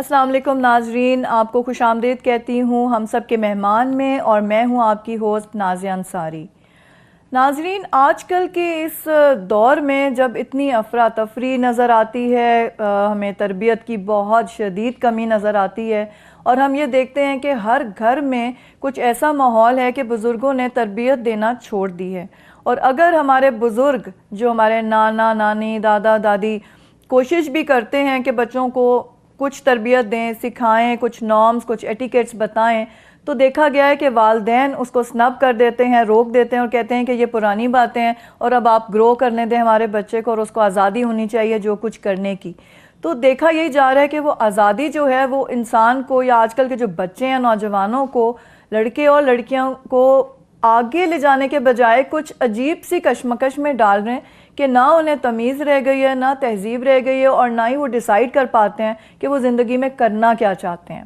السلام علیکم ناظرین، آپ کو خوش آمدید کہتی ہوں ہم سب کے مہمان میں، اور میں ہوں آپ کی ہوسٹ نازیہ انصاری۔ ناظرین، آج کل کے اس دور میں جب اتنی افراتفری نظر آتی ہے، ہمیں تربیت کی بہت شدید کمی نظر آتی ہے، اور ہم یہ دیکھتے ہیں کہ ہر گھر میں کچھ ایسا ماحول ہے کہ بزرگوں نے تربیت دینا چھوڑ دی ہے، اور اگر ہمارے بزرگ جو ہمارے نانا نانی دادا دادی کوشش بھی کرتے ہیں کہ بچوں کو کچھ تربیت دیں، سکھائیں، کچھ نارمز، کچھ ایٹیکیٹس بتائیں، تو دیکھا گیا ہے کہ والدین اس کو سنب کر دیتے ہیں، روک دیتے ہیں اور کہتے ہیں کہ یہ پرانی باتیں ہیں اور اب آپ گرو کرنے دیں ہمارے بچے کو، اور اس کو آزادی ہونی چاہیے جو کچھ کرنے کی۔ تو دیکھا یہی جا رہا ہے کہ وہ آزادی جو ہے وہ انسان کو، یا آج کل کے جو بچے ہیں نوجوانوں کو، لڑکے اور لڑکیاں کو آگے لے جانے کے بجائے کچھ عجیب سی کشمکش میں ڈال رہے ہیں کہ نہ انہیں تمیز رہ گئی ہے، نہ تہذیب رہ گئی ہے، اور نہ ہی وہ ڈیسائیڈ کر پاتے ہیں کہ وہ زندگی میں کرنا کیا چاہتے ہیں۔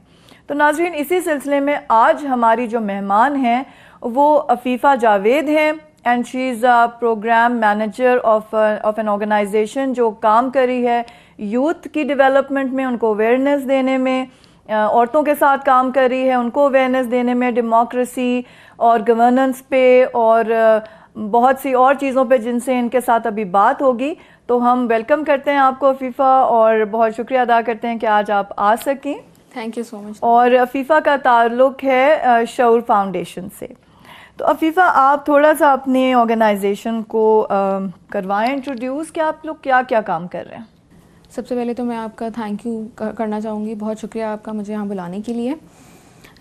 تو ناظرین، اسی سلسلے میں آج ہماری جو مہمان ہیں وہ عفیفہ جاوید ہیں، and she is a programme manager of an organisation جو کام کری ہے یوتھ کی ڈیولپمنٹ میں، ان کو اویئرنیس دینے میں، عورتوں کے ساتھ کام کر رہی ہے، ان کو اویئرنیس دینے میں، ڈیموکریسی اور گورننس پہ اور بہت سی اور چیزوں پہ جن سے ان کے ساتھ ابھی بات ہوگی۔ تو ہم ویلکم کرتے ہیں آپ کو عفیفہ، اور بہت شکریہ ادا کرتے ہیں کہ آج آپ آ سکیں۔ تھینک یو سو مچ۔ اور عفیفہ کا تعلق ہے شعور فاؤنڈیشن سے۔ تو عفیفہ، آپ تھوڑا سا اپنی آرگنائزیشن کو کروائیں انٹروڈیوس کہ آپ لوگ کیا کیا کام کر رہے ہیں۔ سب سے پہلے تو میں آپ کا تھینک یو کرنا چاہوں گی، بہت شکریہ آپ کا مجھے یہاں بلانے کے لیے۔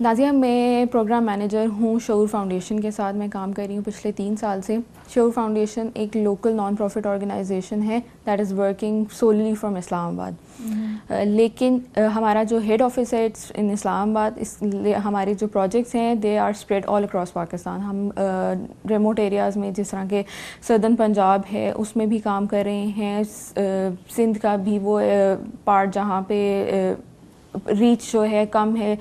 نازیہ، میں پروگرام مینیجر ہوں شعور فاؤنڈیشن کے ساتھ، میں کام کر رہی ہوں پچھلے 3 سال سے۔ شعور فاؤنڈیشن ایک لوکل نان پروفٹ آرگنائزیشن ہے that is working solely from Islamabad, لیکن ہمارا جو ہیڈ آفس ہے ان اسلام آباد، اس لیے ہمارے جو پروجیکٹس ہیں they are spread all across Pakistan. ہم ریموٹ ایریاز میں جس طرح کے سدرن پنجاب ہے اس میں بھی کام کر رہے ہیں، سندھ کا بھی وہ پارٹ جہاں پہ ریچ جو ہے کم ہے،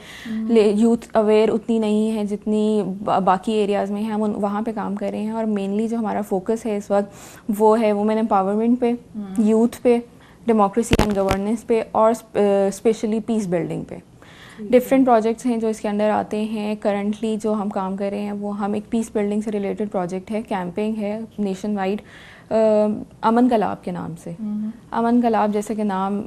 یوتھ اویئر اتنی نہیں ہے جتنی باقی ایریاز میں ہیں، ہم وہاں پہ کام کر رہے ہیں۔ اور مینلی جو ہمارا فوکس ہے اس وقت وہ ہے وومن امپاورمنٹ پہ، یوتھ پہ، ڈیموکریسی اینڈ گورننس پہ، اور اسپیشلی پیس بلڈنگ پہ۔ ڈفرینٹ پروجیکٹس ہیں جو اس کے اندر آتے ہیں۔ کرنٹلی جو ہم کام کر رہے ہیں وہ ہم ایک پیس بلڈنگ سے ریلیٹڈ پروجیکٹ ہے، کیمپنگ ہے نیشن وائڈ، امن کلاب کے نام سے۔ امن کلاب جیسے کہ نام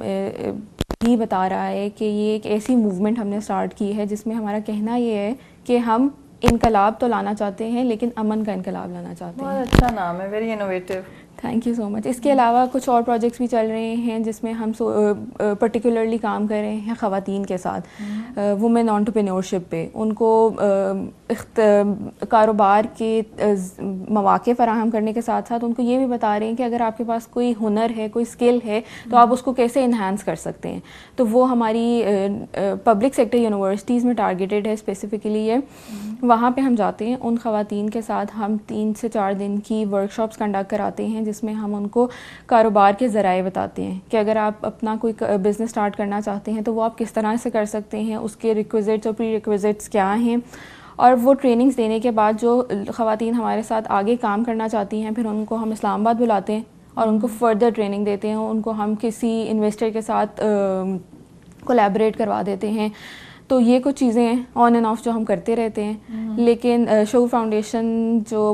ہی بتا رہا ہے کہ یہ ایک ایسی موومنٹ ہم نے اسٹارٹ کی ہے جس میں ہمارا کہنا یہ ہے کہ ہم انقلاب تو لانا چاہتے ہیں لیکن امن کا انقلاب لانا چاہتے ہیں۔ بہت اچھا نام ہے، very innovative. Thank you so much. اس کے علاوہ کچھ اور پروجیکٹس بھی چل رہے ہیں جس میں ہم پرٹیکولرلی کام کر رہے ہیں خواتین کے ساتھ، وومن انٹرپرینیورشپ پہ، ان کو کاروبار کے مواقع فراہم کرنے کے ساتھ ساتھ ان کو یہ بھی بتا رہے ہیں کہ اگر آپ کے پاس کوئی ہنر ہے، کوئی اسکل ہے تو آپ اس کو کیسے انہینس کر سکتے ہیں۔ تو وہ ہماری پبلک سیکٹر یونیورسٹیز میں ٹارگیٹڈ ہے اسپیسیفکلی ہے۔ وہاں پہ ہم جاتے ہیں، ان خواتین کے ساتھ ہم 3 سے 4 دن کی ورکشاپس کنڈکٹ کراتے ہیں جس میں ہم ان کو کاروبار کے ذرائع بتاتے ہیں کہ اگر آپ اپنا کوئی بزنس اسٹارٹ کرنا چاہتے ہیں تو وہ آپ کس طرح سے کر سکتے ہیں، اس کے ریکویزٹس اور پری ریکویزٹس کیا ہیں۔ اور وہ ٹریننگز دینے کے بعد جو خواتین ہمارے ساتھ آگے کام کرنا چاہتی ہیں پھر ان کو ہم اسلام آباد بلاتے ہیں اور ان کو فردر ٹریننگ دیتے ہیں، ان کو ہم کسی انویسٹر کے ساتھ کولیبریٹ کروا دیتے ہیں۔ تو یہ کچھ چیزیں ہیں آن اینڈ آف جو ہم کرتے رہتے ہیں۔ لیکن شعور فاؤنڈیشن جو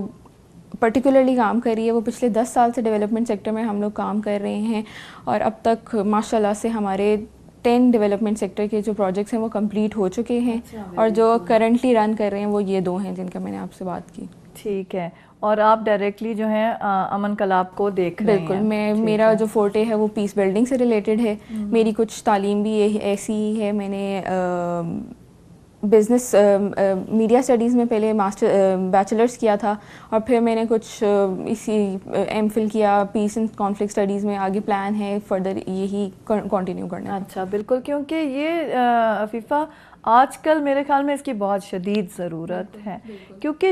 پرٹیکولرلی کام کر رہی ہے وہ پچھلے 10 سال سے ڈیولپمنٹ سیکٹر میں ہم لوگ کام کر رہے ہیں، اور اب تک ماشاء اللہ سے ہمارے 10 ڈیولپمنٹ سیکٹر کے جو پروجیکٹس ہیں وہ کمپلیٹ ہو چکے ہیں، اور جو کرنٹلی رن کر رہے ہیں وہ یہ 2 ہیں جن کا میں نے آپ سے بات کی۔ ٹھیک ہے، اور آپ ڈائریکٹلی جو ہیں امن کلاب کو دیکھ رہے ہیں؟ بالکل، میرا جو فورٹے ہے وہ پیس بلڈنگ سے ریلیٹڈ ہے۔ میری کچھ تعلیم بھی ایسی ہی ہے، میں نے بزنس میڈیا اسٹڈیز میں پہلے بیچلرس کیا تھا، اور پھر میں نے کچھ اسی ایم فل کیا پیس اینڈ کانفلکٹ اسٹڈیز میں۔ آگے پلان ہے فردر یہی کنٹینیو کرنا۔ اچھا، بالکل، کیونکہ یہ عفیفہ آج کل میرے خیال میں اس کی بہت شدید ضرورت ہے، کیونکہ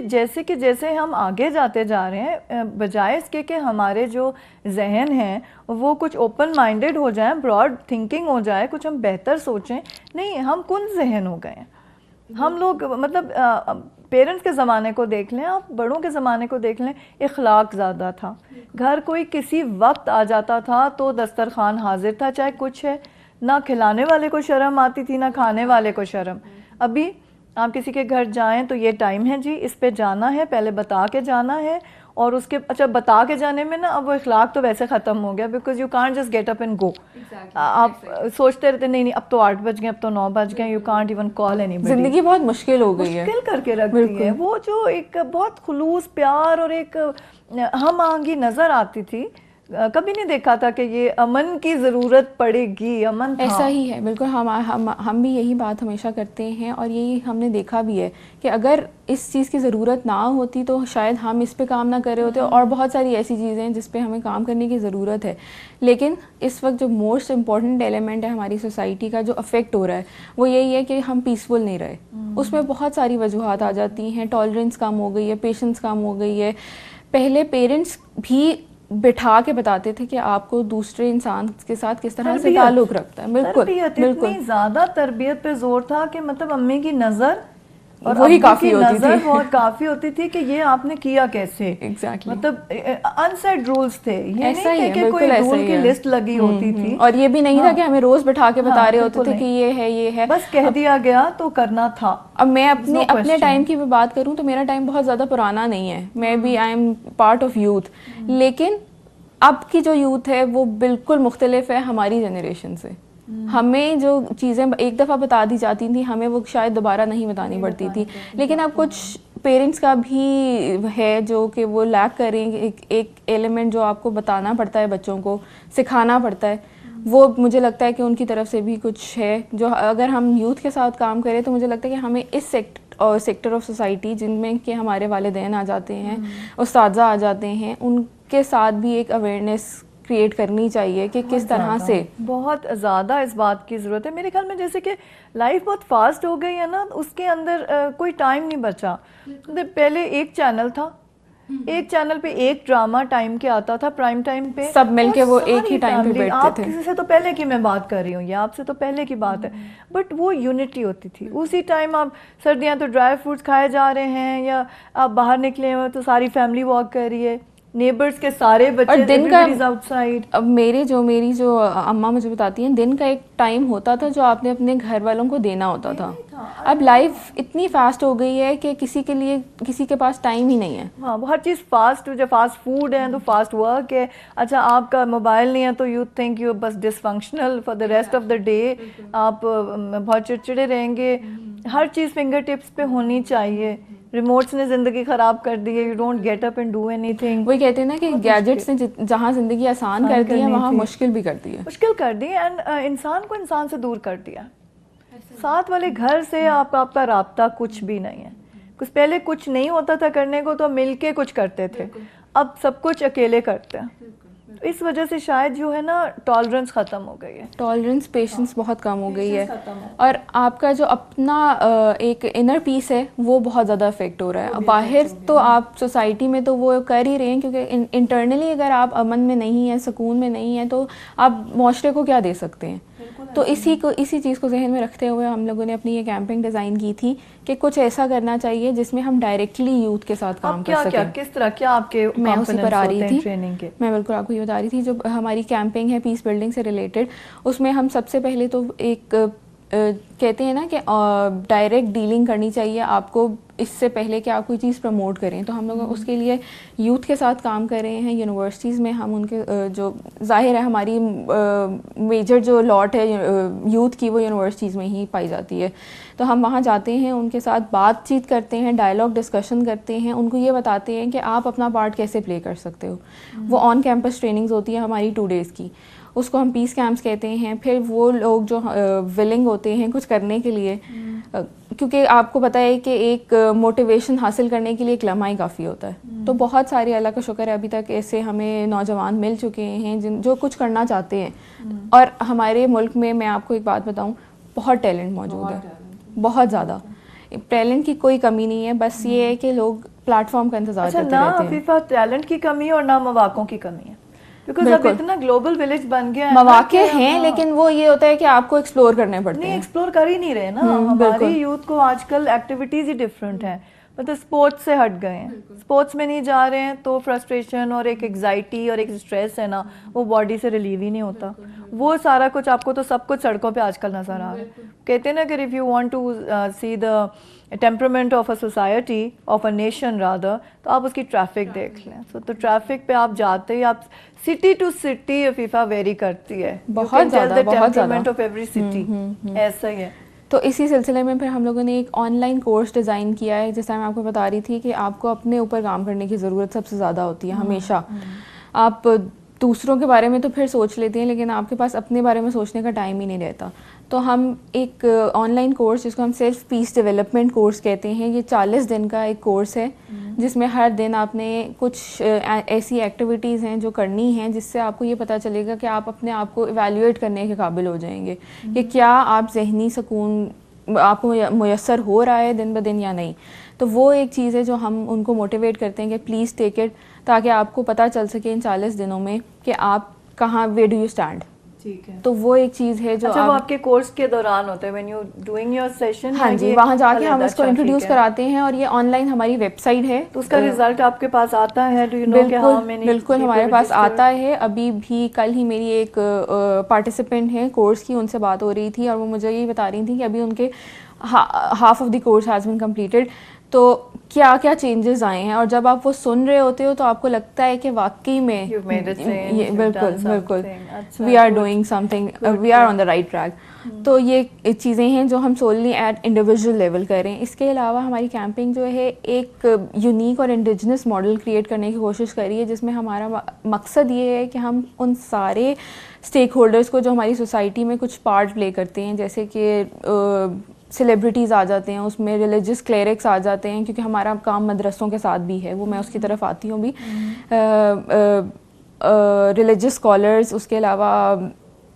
جیسے ہم آگے جاتے جا رہے ہیں، بجائے اس کے کہ ہمارے جو ذہن ہیں وہ کچھ اوپن مائنڈیڈ ہو جائیں، براڈ تھنکنگ ہو جائے، کچھ ہم بہتر سوچیں، نہیں، ہم کن ذہن ہو گئے ہیں ہم لوگ۔ مطلب پیرنٹس کے زمانے کو دیکھ لیں، آپ بڑوں کے زمانے کو دیکھ لیں، اخلاق زیادہ تھا، گھر کوئی کسی وقت آ جاتا تھا تو دسترخوان حاضر تھا، چاہے کچھ ہے، نہ کھلانے والے کو شرم آتی تھی نہ کھانے والے کو شرم. ابھی آپ کسی کے گھر جائیں تو یہ ٹائم ہے جی اس پہ جانا ہے, پہلے بتا کے جانا ہے, اور اس کے اچھا بتا کے جانے میں نا اب وہ اخلاق تو ویسے ختم ہو گیا, because you can't just get up and go. آپ سوچتے رہتے نہیں اب تو 8 بج گئے, اب تو 9 بج گئے, you can't even call anybody. زندگی بہت مشکل ہو گئی ہے, مشکل کر کے رکھتی ہے. وہ جو ایک بہت خلوص پیار اور ایک ہم آہنگی نظر آتی تھی, کبھی نہیں دیکھا تھا کہ یہ امن کی ضرورت پڑے گی. امن تھا. ایسا ہی ہے بالکل. ہم بھی یہی بات ہمیشہ کرتے ہیں, اور یہی ہم نے دیکھا بھی ہے کہ اگر اس چیز کی ضرورت نہ ہوتی تو شاید ہم اس پہ کام نہ کر رہے ہوتے, اور بہت ساری ایسی چیزیں ہیں جس پہ ہمیں کام کرنے کی ضرورت ہے. لیکن اس وقت جو موسٹ امپورٹنٹ ایلیمنٹ ہے ہماری سوسائٹی کا جو افیکٹ ہو رہا ہے وہ یہی ہے کہ ہم پیسفل نہیں رہے. اس میں بہت ساری وجوہات آ جاتی ہیں. ٹالرنس کم ہو گئی ہے, پیشنس کم ہو گئی ہے. پہلے پیرنٹس بھی بٹھا کے بتاتے تھے کہ آپ کو دوسرے انسان کے ساتھ کس طرح سے تعلق رکھتا ہے. بالکل بالکل. اتنی زیادہ تربیت پہ زور تھا کہ مطلب امی کی نظر اور وہی کافی ہوتی تھی, بہت کافی ہوتی تھی کہ یہ آپ نے کیا کیسے. ایگزیکٹلی. مطلب انسیٹ رولز تھے, یہ ایسا ہی نہیں ہے, کہ کوئی رول کی لسٹ لگی ہوتی تھی, اور یہ بھی نہیں تھا کہ ہمیں روز بٹھا کے بتا رہے ہوتے تھے کہ یہ ہے. بس کہہ دیا گیا تو کرنا تھا. اب میں اپنے ٹائم کی بھی بات کروں تو میرا ٹائم بہت زیادہ پرانا نہیں ہے, میں بھی I am part of youth, لیکن اب کی جو یوتھ ہے وہ بالکل مختلف ہے ہماری جنریشن سے. ہمیں جو چیزیں ایک دفعہ بتا دی جاتی تھیں ہمیں وہ شاید دوبارہ نہیں بتانی پڑتی تھی. لیکن اب کچھ پیرنٹس کا بھی ہے جو کہ وہ لیک کریں, ایک ایلیمنٹ جو آپ کو بتانا پڑتا ہے, بچوں کو سکھانا پڑتا ہے, وہ مجھے لگتا ہے کہ ان کی طرف سے بھی کچھ ہے جو اگر ہم یوتھ کے ساتھ کام کریں تو مجھے لگتا ہے کہ ہمیں اس سیکٹر آف سوسائٹی جن میں کہ ہمارے والدین آ جاتے ہیں, اساتذہ آ جاتے ہیں, ان کے ساتھ بھی ایک اویئرنیس کریٹ کرنی چاہیے کہ کس طرح سے. بہت زیادہ اس بات کی ضرورت ہے میرے خیال میں. جیسے کہ لائف بہت فاسٹ ہو گئی ہے نا, اس کے اندر کوئی ٹائم نہیں بچا. پہلے ایک چینل تھا, ایک چینل پہ ایک ڈرامہ ٹائم کے آتا تھا, پرائم ٹائم پہ سب مل کے وہ ایک ہی ٹائم پہ بیٹھتے تھے. آپ کسی سے تو پہلے کی میں بات کر رہی ہوں, یہ آپ سے تو پہلے کی بات ہے, بٹ وہ یونٹی ہوتی تھی. اسی ٹائم آپ سردیاں تو ڈرائی فروٹس کھائے جا رہے ہیں, یا آپ باہر نکلے ہوئے تو ساری فیملی واک کر رہی ہے, نیبرز کے سارے بچے, دن کا آؤٹ سائڈ. اب میری جو اماں مجھے بتاتی ہیں, دن کا ایک ٹائم ہوتا تھا جو آپ نے اپنے گھر والوں کو دینا ہوتا تھا. اب لائف اتنی فاسٹ ہو گئی ہے کہ کسی کے پاس ٹائم ہی نہیں ہے. ہاں, ہر چیز فاسٹ, جو فاسٹ فوڈ ہے تو فاسٹ ورک ہے. اچھا آپ کا موبائل نہیں ہے تو یو تھنک یو بس dysfunctional for the rest of the day, آپ بہت چڑچڑے رہیں گے. ہر چیز فنگر ٹپس پہ ہونی چاہیے. ریموٹس نے زندگی خراب کر دی ہے, you don't get up and do anything. وہی کہتے ہیں نا کہ گیجٹس نے جہاں زندگی آسان کر دی ہے وہاں مشکل بھی کر دی ہے. مشکل کر دی ہے, اینڈ انسان کو انسان سے دور کر دیا. ساتھ والے گھر سے آپ کا رابطہ کچھ بھی نہیں ہے. کچھ پہلے کچھ نہیں ہوتا تھا کرنے کو تو مل کے کچھ کرتے تھے, اب سب کچھ اکیلے کرتے ہیں. اس وجہ سے شاید جو ہے نا ٹالرنس ختم ہو گئی ہے, ٹالرنس پیشنس بہت کم ہو گئی ہے, اور آپ کا جو اپنا ایک انر پیس ہے وہ بہت زیادہ افیکٹ ہو رہا ہے. باہر تو آپ سوسائٹی میں تو وہ کر ہی رہے ہیں, کیونکہ انٹرنلی اگر آپ امن میں نہیں ہیں, سکون میں نہیں ہیں, تو آپ معاشرے کو کیا دے سکتے ہیں. تو اسی چیز کو ذہن میں رکھتے ہوئے ہم لوگوں نے اپنی یہ کیمپنگ ڈیزائن کی تھی کہ کچھ ایسا کرنا چاہیے جس میں ہم ڈائریکٹلی یوتھ کے ساتھ کام کر سکیں. کس طرح کیا آپ کے میں اسی پر آ رہی تھی ٹریننگ کے؟ میں بالکل آپ کو یہ بتا رہی تھی. جو ہماری کیمپنگ ہے پیس بلڈنگ سے ریلیٹڈ, اس میں ہم سب سے پہلے تو ایک کہتے ہیں نا کہ ڈائریکٹ ڈیلنگ کرنی چاہیے آپ کو اس سے پہلے کہ آپ کوئی چیز پروموٹ کریں. تو ہم لوگ اس کے لیے یوتھ کے ساتھ کام کر رہے ہیں. یونیورسٹیز میں ہم ان کے جو ظاہر ہے ہماری میجر جو لاٹ ہے یوتھ کی وہ یونیورسٹیز میں ہی پائی جاتی ہے. تو ہم وہاں جاتے ہیں, ان کے ساتھ بات چیت کرتے ہیں, ڈائلاگ ڈسکشن کرتے ہیں, ان کو یہ بتاتے ہیں کہ آپ اپنا پارٹ کیسے پلے کر سکتے ہو. وہ آن کیمپس ٹریننگز ہوتی ہیں ہماری 2 days کی, اس کو ہم پیس کیمپس کہتے ہیں. پھر وہ لوگ جو ولنگ ہوتے ہیں کچھ کرنے کے لیے, کیونکہ آپ کو پتہ ہے کہ ایک موٹیویشن حاصل کرنے کے لیے ایک لمحہ ہی کافی ہوتا ہے. تو بہت سارے اللہ کا شکر ہے ابھی تک ایسے ہمیں نوجوان مل چکے ہیں جو کچھ کرنا چاہتے ہیں. اور ہمارے ملک میں میں آپ کو ایک بات بتاؤں, بہت ٹیلنٹ موجود ہے, بہت زیادہ ٹیلنٹ کی کوئی کمی نہیں ہے. بس یہ ہے کہ لوگ پلیٹ فارم کا انتظار کرتے رہتے ہیں. نہ عفیفہ ٹیلنٹ کی کمی ہے اور نہ مواقعوں کی کمی ہے, بیکاز اب اتنا گلوبل ولیج بن گیا ہے. مواقع ہیں لیکن وہ یہ ہوتا ہے کہ آپ کو ایکسپلور کرنے پڑتے ہیں. نہیں ایکسپلور کر ہی نہیں رہے نا. ہماری یوتھ کو آج کل ایکٹیویٹیز ہی ڈفرینٹ ہیں. مطلب اسپورٹس سے ہٹ گئے ہیں, اسپورٹس میں نہیں جا رہے ہیں تو فرسٹریشن اور ایک ایگزائٹی اور ایک اسٹریس ہے نا, وہ باڈی سے ریلیو ہی نہیں ہوتا. وہ سارا کچھ آپ کو تو سب کچھ سڑکوں پہ آج کل نظر آ رہا ہے. کہتے ہیں نا کہ if you want to see the temperament of a society, of a nation rather, تو آپ اس کی ٹریفک دیکھ لیں. تو ٹریفک پہ آپ جاتے ہی آپ city to city Afifa vary کرتی ہے, بہت زیادہ, بہت زیادہ آف ایوری سٹی, ایسا ہی ہے. تو اسی سلسلے میں پھر ہم لوگوں نے ایک آن لائن کورس ڈیزائن کیا ہے. جیسا میں آپ کو بتا رہی تھی کہ آپ کو اپنے اوپر کام کرنے کی ضرورت سب سے زیادہ ہوتی ہے ہمیشہ. آپ دوسروں کے بارے میں تو پھر سوچ لیتے ہیں, لیکن آپ کے پاس اپنے بارے میں سوچنے کا ٹائم ہی نہیں رہتا. تو ہم ایک آن لائن کورس جس کو ہم سیلف پیس ڈیولپمنٹ کورس کہتے ہیں, یہ 40 دن کا ایک کورس ہے جس میں ہر دن آپ نے کچھ ایسی ایکٹیویٹیز ہیں جو کرنی ہیں جس سے آپ کو یہ پتہ چلے گا کہ آپ اپنے آپ کو ایویلیویٹ کرنے کے قابل ہو جائیں گے کہ کیا آپ ذہنی سکون آپ کو میسر ہو رہا ہے دن بہ دن یا نہیں. تو وہ ایک چیز ہے جو ہم ان کو موٹیویٹ کرتے ہیں کہ پلیز ٹیک اٹ, تاکہ آپ کو پتہ چل سکے ان 40 دنوں میں کہ آپ کہاں, ویئر ڈو یو اسٹینڈ. ٹھیک ہے. تو وہ ایک چیز ہے جو وہ آپ کے کورس کے دوران ہوتا ہے when you doing your session. ہاں جی, وہاں جا کے ہم اس کو انٹروڈیوس کراتے ہیں, اور یہ آن لائن ہماری ویب سائٹ ہے. تو اس کا رزلٹ آپ کے پاس آتا ہے؟ بالکل ہمارے پاس آتا ہے. ابھی بھی کل ہی میری ایک پارٹیسپینٹ ہیں کورس کی, ان سے بات ہو رہی تھی اور وہ مجھے یہی بتا رہی تھی کہ ابھی ان کے half of the course has been completed. تو کیا کیا چینجز آئے ہیں, اور جب آپ وہ سن رہے ہوتے ہو تو آپ کو لگتا ہے کہ واقعی میں بالکل بالکل we are doing something, we are on the right track. تو یہ چیزیں ہیں جو ہم سوللی ایٹ انڈیویژل لیول کریں. اس کے علاوہ ہماری کیمپنگ جو ہے ایک یونیک اور انڈیجنس ماڈل کریٹ کرنے کی کوشش کری ہے, جس میں ہمارا مقصد یہ ہے کہ ہم ان سارے اسٹیک ہولڈرس کو جو ہماری سوسائٹی میں کچھ پارٹ پلے کرتے ہیں, جیسے کہ سیلیبریٹیز آ جاتے ہیں, اس میں ریلیجس کلیرکس آ جاتے ہیں, کیونکہ ہمارا کام مدرسوں کے ساتھ بھی ہے, وہ میں اس کی طرف آتی ہوں بھی, ریلیجس اسکالرس, اس کے علاوہ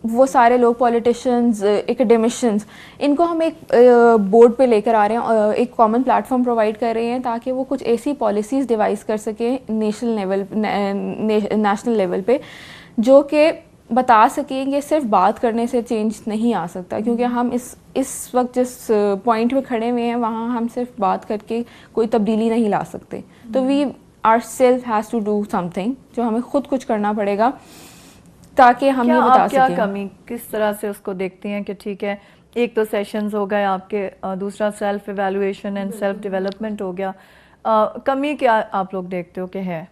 وہ سارے لوگ, پولیٹیشینز, ایکڈیمشینز, ان کو ہم ایک بورڈ پہ لے کر آ رہے ہیں, ایک کامن پلیٹ فارم پرووائڈ کر رہے ہیں تاکہ وہ کچھ ایسی پالیسیز ڈیوائز کر سکیں نیشنل لیول پہ, جو کہ بتا سکیں کہ صرف بات کرنے سے چینج نہیں آ سکتا. کیونکہ ہم اس وقت جس پوائنٹ پہ کھڑے ہوئے ہیں وہاں ہم صرف بات کر کے کوئی تبدیلی نہیں لا سکتے. تو we are self has to do something, جو ہمیں خود کچھ کرنا پڑے گا تاکہ ہم یہ بتا سکیں. کیا کمی, کس طرح سے اس کو دیکھتے ہیں کہ ٹھیک ہے ایک تو سیشنز ہو گئے آپ کے, دوسرا self evaluation and self development ہو گیا, کمی کیا آپ لوگ دیکھتے ہو کہ ہے؟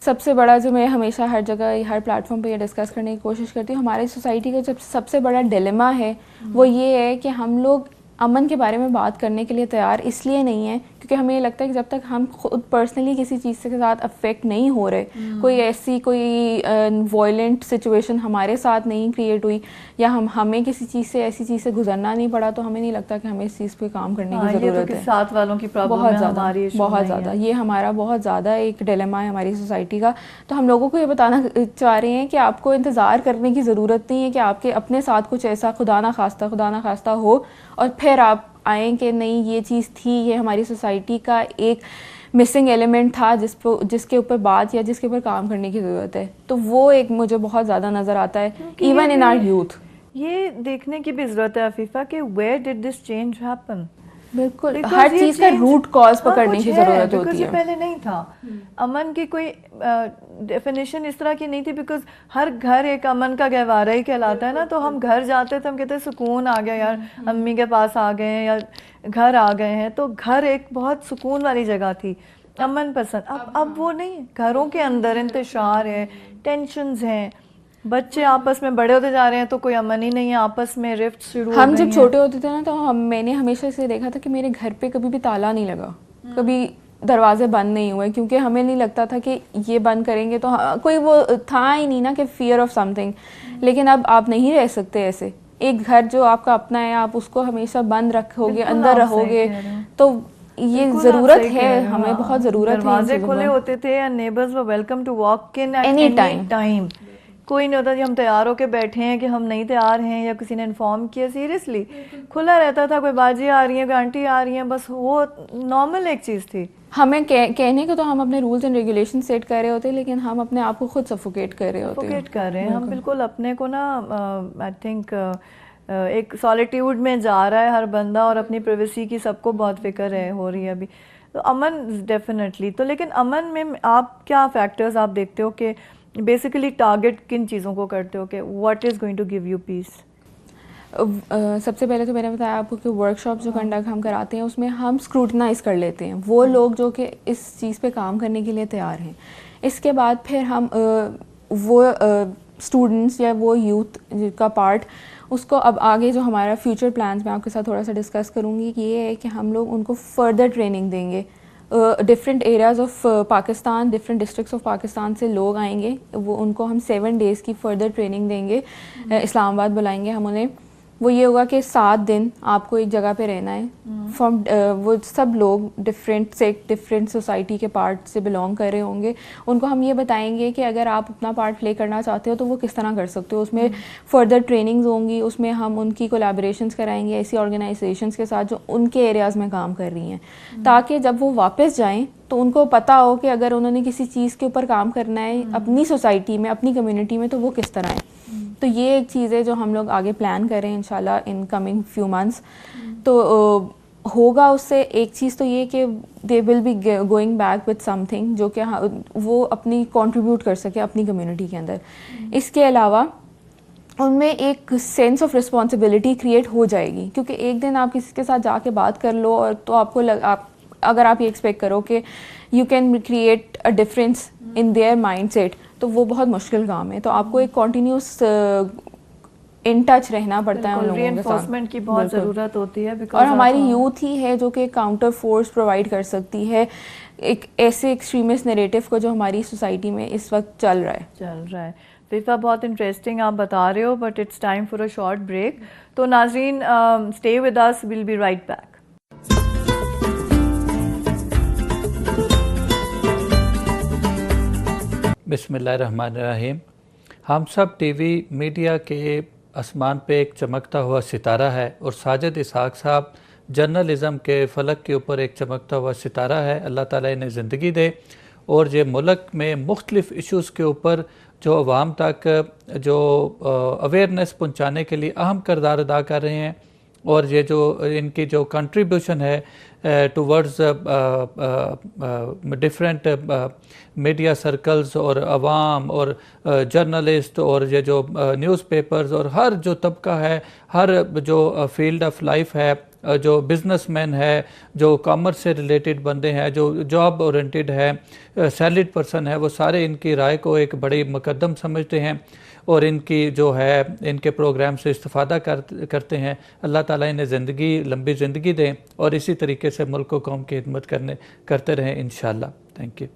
سب سے بڑا جو میں ہمیشہ ہر جگہ ہر پلیٹ فارم پہ یہ ڈسکس کرنے کی کوشش کرتی ہوں, ہماری سوسائٹی کا جو سب سے بڑا ڈیلیما ہے وہ یہ ہے کہ ہم لوگ امن کے بارے میں بات کرنے کے لیے تیار اس لیے نہیں ہیں کیونکہ ہمیں یہ لگتا ہے کہ جب تک ہم خود پرسنلی کسی چیز کے ساتھ افیکٹ نہیں ہو رہے, کوئی وائلنٹ سچویشن ہمارے ساتھ نہیں کریٹ ہوئی, یا ہمیں کسی چیز سے ایسی چیز سے گزرنا نہیں پڑا, تو ہمیں نہیں لگتا کہ ہمیں اس چیز پہ کام کرنے کی ضرورت ہے. ساتھ والوں کی پرابلم بہت زیادہ یہ ہمارا بہت زیادہ ایک ڈیلیما ہے ہماری سوسائٹی کا. تو ہم لوگوں کو یہ بتانا چاہ رہے ہیں کہ آپ کو انتظار کرنے کی ضرورت نہیں ہے کہ آپ کے اپنے ساتھ کچھ ایسا خدا نہ خواستہ ہو اور پھر آپ آئیں کہ نہیں یہ چیز تھی, یہ ہماری سوسائٹی کا ایک مسنگ ایلیمنٹ تھا جس کے اوپر بات یا جس کے اوپر کام کرنے کی ضرورت ہے. تو وہ ایک مجھے بہت زیادہ نظر آتا ہے ایون ان آر یوتھ. یہ دیکھنے کی بھی ضرورت ہے عفیفہ کہ ویئر ڈڈ دس چینج ہیپن. بالکل ہر چیز کا روٹ کاز پکڑنے کی ضرورت ہوتی ہے. پہلے نہیں تھا امن کی کوئی ڈیفینیشن اس طرح کی نہیں تھی, بیکاز ہر گھر ایک امن کا گہوارہ ہی کہلاتا ہے نا. تو ہم گھر جاتے تھے, ہم کہتے ہیں سکون آ گیا یار, امی کے پاس آ گئے ہیں یا گھر آ گئے ہیں. تو گھر ایک بہت سکون والی جگہ تھی, امن پسند. اب وہ نہیں, گھروں کے اندر انتشار ہے, ٹینشنز ہیں, بچے آپس میں بڑے ہوتے جا رہے ہیں تو کوئی امن ہی نہیں ہے, آپس میں رفٹ شروع ہو گئی ہیں. ہم جب چھوٹے ہوتے تھے نا تو میں نے ہمیشہ سے دیکھا تھا کہ میرے گھر پہ کبھی بھی تالا نہیں لگا, کبھی دروازے بند نہیں ہوئے, کیونکہ ہمیں نہیں لگتا تھا کہ یہ بند کریں گے تو کوئی وہ تھا ہی نہیں نا کہ فیئر آف سم تھنگ. لیکن اب آپ نہیں رہ سکتے ایسے. ایک گھر جو آپ کا اپنا ہے آپ اس کو ہمیشہ بند رکھو گے, اندر رہو گے, تو یہ ضرورت ہے, ہمیں بہت ضرورت ہے. دروازے کھلے ہوتے تھے, neighbours were welcome to walk in at any time. کوئی نہیں ہوتا جی ہم تیار ہو کے بیٹھے ہیں کہ ہم نہیں تیار ہیں یا کسی نے انفارم کیا, سیریسلی کھلا رہتا تھا. کوئی باجی آ رہی ہیں, کوئی آنٹی آ رہی ہیں, بس وہ نارمل ایک چیز تھی. ہمیں کہنے کو تو ہم اپنے رولز اینڈ ریگولیشن سیٹ کر رہے ہوتے, لیکن ہم اپنے آپ کو خود سفوکیٹ کر رہے ہوتے ہیں. ہم بالکل اپنے کو نا آئی تھنک ایک سالیٹیوڈ میں جا رہا ہے ہر بندہ, اور اپنی پریویسی کی سب کو بہت فکر ہو رہی ہے ابھی. تو امن ڈیفینیٹلی. تو لیکن امن میں آپ کیا فیکٹرز آپ دیکھتے ہو کہ بیسیکلی ٹارگٹ کن چیزوں کو کرتے ہو کہ what is going to give you peace? سب سے پہلے تو میں نے بتایا آپ کو کہ ورک شاپ جو کنڈکٹ ہم کراتے ہیں اس میں ہم اسکروٹنائز کر لیتے ہیں وہ لوگ جو کہ اس چیز پہ کام کرنے کے لیے تیار ہیں. اس کے بعد پھر ہم وہ اسٹوڈنٹس یا وہ یوتھ کا پارٹ اس کو اب آگے جو ہمارا فیوچر پلانس میں آپ کے ساتھ تھوڑا سا ڈسکس کروں گی کہ یہ ہے کہ ہم لوگ ان کو فردر ٹریننگ دیں گے. Different areas of Pakistan, different districts of Pakistan سے لوگ آئیں گے, وہ ان کو ہم 7 days کی فردر ٹریننگ دیں گے. اسلام آباد بلائیں گے ہم انہیں. وہ یہ ہوگا کہ 7 دن آپ کو ایک جگہ پہ رہنا ہے. فرام وہ سب لوگ ڈفرینٹ سیکٹ, ڈفرینٹ سوسائٹی کے پارٹ سے بلانگ کر رہے ہوں گے. ان کو ہم یہ بتائیں گے کہ اگر آپ اپنا پارٹ پلے کرنا چاہتے ہو تو وہ کس طرح کر سکتے ہو. اس میں فردر ٹریننگز ہوں گی, اس میں ہم ان کی کولیبریشنس کرائیں گے ایسی آرگنائزیشنس کے ساتھ جو ان کے ایریاز میں کام کر رہی ہیں, تاکہ جب وہ واپس جائیں تو ان کو پتہ ہو کہ اگر انہوں نے کسی چیز کے اوپر کام کرنا ہے اپنی سوسائٹی میں, اپنی کمیونٹی میں, تو وہ کس طرح ہے. تو یہ ایک چیز ہے جو ہم لوگ آگے پلان کریں انشاءاللہ ان کمنگ فیو منتھس. تو ہوگا اس سے ایک چیز تو یہ کہ they will be going back with something جو کہ وہ اپنی کنٹریبیوٹ کر سکے اپنی کمیونٹی کے اندر. اس کے علاوہ ان میں ایک سینس آف رسپانسبلٹی کریٹ ہو جائے گی, کیونکہ ایک دن آپ کسی کے ساتھ جا کے بات کر لو اور تو آپ کو اگر آپ یہ ایکسپیکٹ کرو کہ you can create a difference in their mindset, تو وہ بہت مشکل کام ہے. تو آپ کو ایک کنٹینیوس ان ٹچ رہنا پڑتا ہے ان لوگوں کے ساتھ. رینفورسمنٹ کی بہت ضرورت ہوتی ہے, اور ہماری یوتھ ہی ہے جو کہ کاؤنٹر فورس پرووائڈ کر سکتی ہے ایک ایسے ایکسٹریمسٹ نیریٹو کو جو ہماری سوسائٹی میں اس وقت چل رہا ہے. فیفا بہت انٹرسٹنگ آپ بتا رہے ہو, but it's time for a short break. تو ناظرین stay with us, we'll be right back. بسم اللہ الرحمن الرحیم. ہم سب ٹی وی میڈیا کے آسمان پہ ایک چمکتا ہوا ستارہ ہے, اور ساجد اسحاق صاحب جرنلزم کے فلک کے اوپر ایک چمکتا ہوا ستارہ ہے. اللہ تعالیٰ انہیں زندگی دے, اور یہ ملک میں مختلف ایشوز کے اوپر جو عوام تک جو اویئرنیس پہنچانے کے لیے اہم کردار ادا کر رہے ہیں, اور یہ جو ان کی جو کنٹریبیوشن ہے ٹورڈز ڈفرینٹ میڈیا سرکلز اور عوام اور جرنلسٹ اور یہ جو نیوز پیپرز اور ہر جو طبقہ ہے, ہر جو فیلڈ آف لائف ہے, جو بزنس مین ہے, جو کامرس سے ریلیٹڈ بندے ہیں, جو جاب اورینٹڈ ہے, سیلریڈ پرسن ہے, وہ سارے ان کی رائے کو ایک بڑی مقدم سمجھتے ہیں اور ان کی جو ہے ان کے پروگرام سے استفادہ کرتے ہیں. اللہ تعالیٰ انہیں لمبی زندگی دیں, اور اسی طریقے سے ملک و قوم کی خدمت کرتے رہیں انشاءاللہ. Thank you.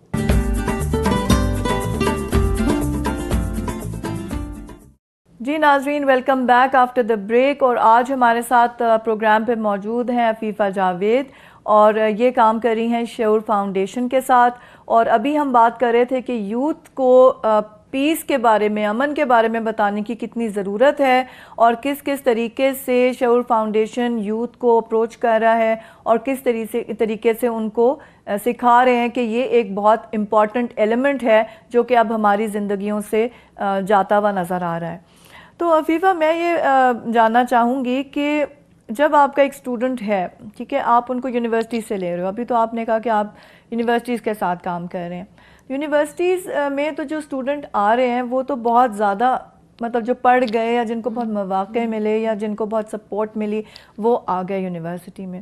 جی ناظرین, welcome back after the break. اور آج ہمارے ساتھ پروگرام پہ موجود ہیں عفیفہ جاوید, اور یہ کام کر رہی ہیں شعور فاؤنڈیشن کے ساتھ. اور ابھی ہم بات کر رہے تھے کہ یوتھ کو پیس کے بارے میں, امن کے بارے میں بتانے کی کتنی ضرورت ہے, اور کس کس طریقے سے شعور فاؤنڈیشن یوتھ کو اپروچ کر رہا ہے, اور کس طریقے سے ان کو سکھا رہے ہیں کہ یہ ایک بہت امپورٹنٹ ایلیمنٹ ہے جو کہ اب ہماری زندگیوں سے جاتا ہوا نظر آ رہا ہے. تو عفیفہ, میں یہ جاننا چاہوں گی کہ جب آپ کا ایک اسٹوڈنٹ ہے, ٹھیک ہے, آپ ان کو یونیورسٹی سے لے رہے ہو, ابھی تو آپ نے کہا کہ آپ یونیورسٹیز کے ساتھ کام کر رہے ہیں. یونیورسٹیز میں تو جو اسٹوڈنٹ آ رہے ہیں وہ تو بہت زیادہ, مطلب جو پڑھ گئے یا جن کو بہت مواقع ملے یا جن کو بہت سپورٹ ملی, وہ آ گئے یونیورسٹی میں.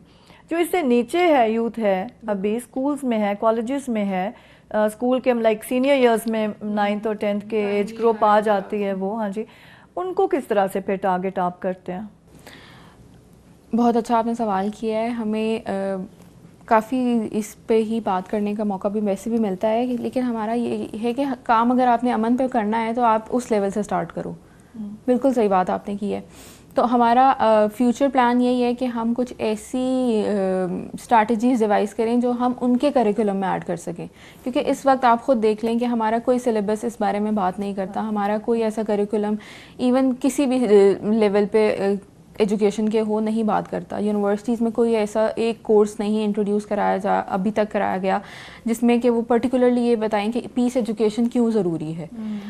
جو اس سے نیچے ہے یوتھ ہے, ابھی اسکولز میں ہے, کالجز میں ہے, اسکول کے لائک سینئر ایئرز میں 9th اور 10th کے ایج گروپ آ جاتی ہے وہ, ہاں جی, ان کو کس طرح سے پھر ٹارگٹ آپ کرتے ہیں؟ بہت اچھا آپ نے سوال کیا ہے. ہمیں کافی اس پہ ہی بات کرنے کا موقع بھی ویسے بھی ملتا ہے, لیکن ہمارا یہ ہے کہ کام اگر آپ نے امن پہ کرنا ہے تو آپ اس لیول سے سٹارٹ کرو. بالکل صحیح بات آپ نے کی ہے. تو ہمارا فیوچر پلان یہی ہے کہ ہم کچھ ایسی اسٹریٹجیز ڈیوائز کریں جو ہم ان کے کریکولم میں ایڈ کر سکیں, کیونکہ اس وقت آپ خود دیکھ لیں کہ ہمارا کوئی سلیبس اس بارے میں بات نہیں کرتا, ہمارا کوئی ایسا کریکولم ایون کسی بھی لیول پہ ایجوکیشن کے ہو نہیں بات کرتا. یونیورسٹیز میں کوئی ایسا ایک کورس نہیں انٹروڈیوس ابھی تک کرایا گیا جس میں کہ وہ پرٹیکولرلی یہ بتائیں کہ پیس ایجوکیشن کیوں ضروری ہے.